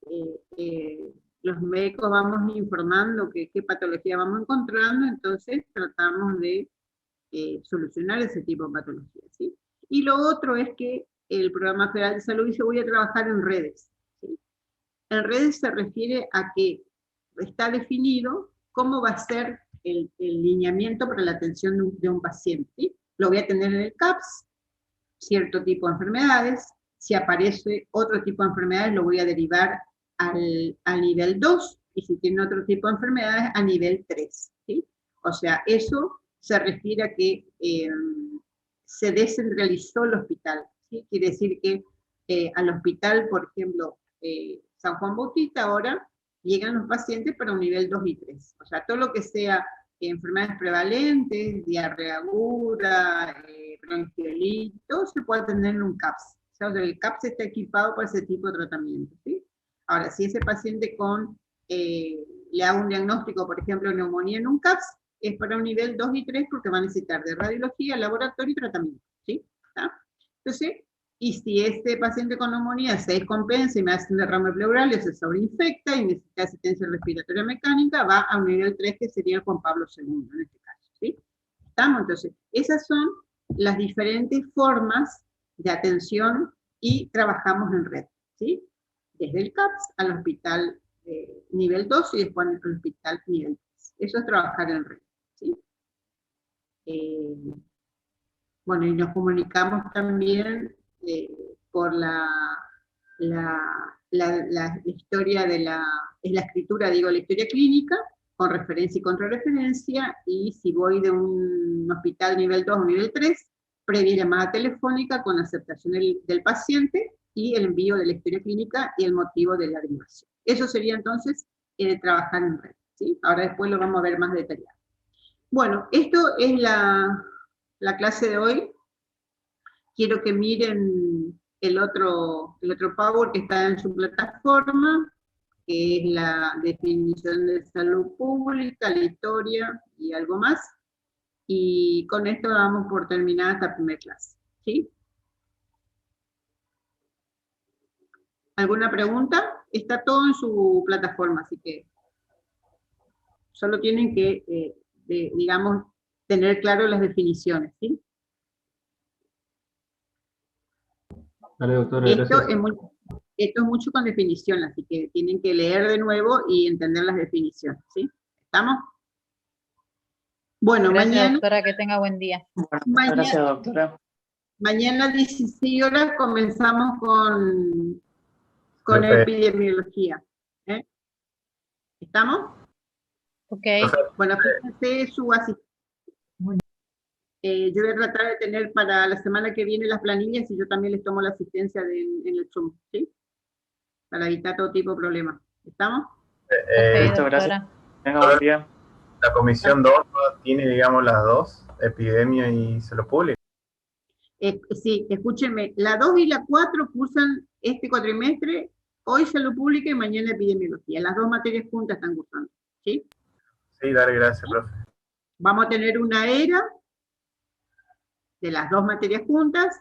los médicos vamos informando qué patología vamos encontrando, entonces tratamos de solucionar ese tipo de patologías, ¿sí? Y lo otro es que el Programa Federal de Salud dice: voy a trabajar en redes, ¿sí? En redes se refiere a que está definido cómo va a ser el lineamiento para la atención de un paciente, ¿sí? Lo voy a tener en el CAPS, cierto tipo de enfermedades. Si aparece otro tipo de enfermedades, lo voy a derivar al nivel 2, y si tiene otro tipo de enfermedades, a nivel 3, ¿sí? O sea, eso se refiere a que se descentralizó el hospital, ¿sí? Quiere decir que al hospital, por ejemplo, San Juan Bautista, ahora llegan los pacientes para un nivel 2 y 3. O sea, todo lo que sea enfermedades prevalentes, diarrea aguda, bronquiolitis, todo se puede atender en un CAPS. O sea, el CAPS está equipado para ese tipo de tratamiento, ¿sí? Ahora, si ese paciente le hago un diagnóstico, por ejemplo, neumonía en un CAPS, es para un nivel 2 y 3 porque va a necesitar de radiología, laboratorio y tratamiento, ¿sí? ¿Está? Entonces, y si este paciente con neumonía se descompensa y me hace un derrame pleural, se sobreinfecta y necesita asistencia respiratoria mecánica, va a un nivel 3, que sería el Juan Pablo II en este caso, ¿sí? ¿Estamos? Entonces, esas son las diferentes formas de atención y trabajamos en red, ¿sí? Desde el CAPS al hospital nivel 2 y después al hospital nivel 3. Eso es trabajar en red, ¿sí? Bueno, y nos comunicamos también por la historia es la escritura, digo, la historia clínica, con referencia y contrarreferencia, y si voy de un hospital nivel 2 o nivel 3, previa llamada telefónica con aceptación del paciente y el envío de la historia clínica y el motivo de la derivación. Eso sería entonces trabajar en red, ¿sí? Ahora después lo vamos a ver más detallado. Bueno, esto es la clase de hoy. Quiero que miren el otro Power que está en su plataforma, que es la definición de salud pública, la historia y algo más. Y con esto damos por terminada esta primera clase, ¿sí? ¿Alguna pregunta? Está todo en su plataforma, así que solo tienen que, digamos, tener claro las definiciones, ¿sí? Vale, doctora, gracias. Esto es mucho con definición, así que tienen que leer de nuevo y entender las definiciones, ¿sí? ¿Estamos? Bueno, Gracias, mañana... doctora, que tenga buen día. Bueno, gracias, doctora. Mañana a 16 horas comenzamos con epidemiología. ¿Eh? ¿Estamos? Ok. Bueno, fíjense su asistencia. Yo voy a tratar de tener para la semana que viene las planillas y yo también les tomo la asistencia en el Zoom, ¿sí? Para evitar todo tipo de problemas. ¿Estamos? Listo, gracias. Venga, buen día. La comisión 2 tiene, digamos, las dos, epidemia y salud pública. Sí, escúchenme, la 2 y la 4 cursan este cuatrimestre, hoy salud pública y mañana epidemiología. Las dos materias juntas están cursando, ¿sí? Sí, dale, gracias, profe. Vamos a tener una era de las dos materias juntas,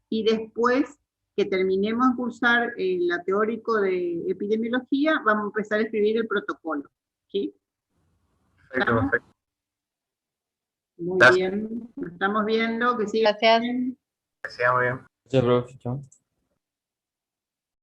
y después que terminemos de cursar la teórico de epidemiología, vamos a empezar a escribir el protocolo. ¿Sí? Perfecto, perfecto. Muy Gracias. bien, nos estamos viendo, que siga Gracias. bien. Que sea muy bien. Muchas gracias, profe. Chao.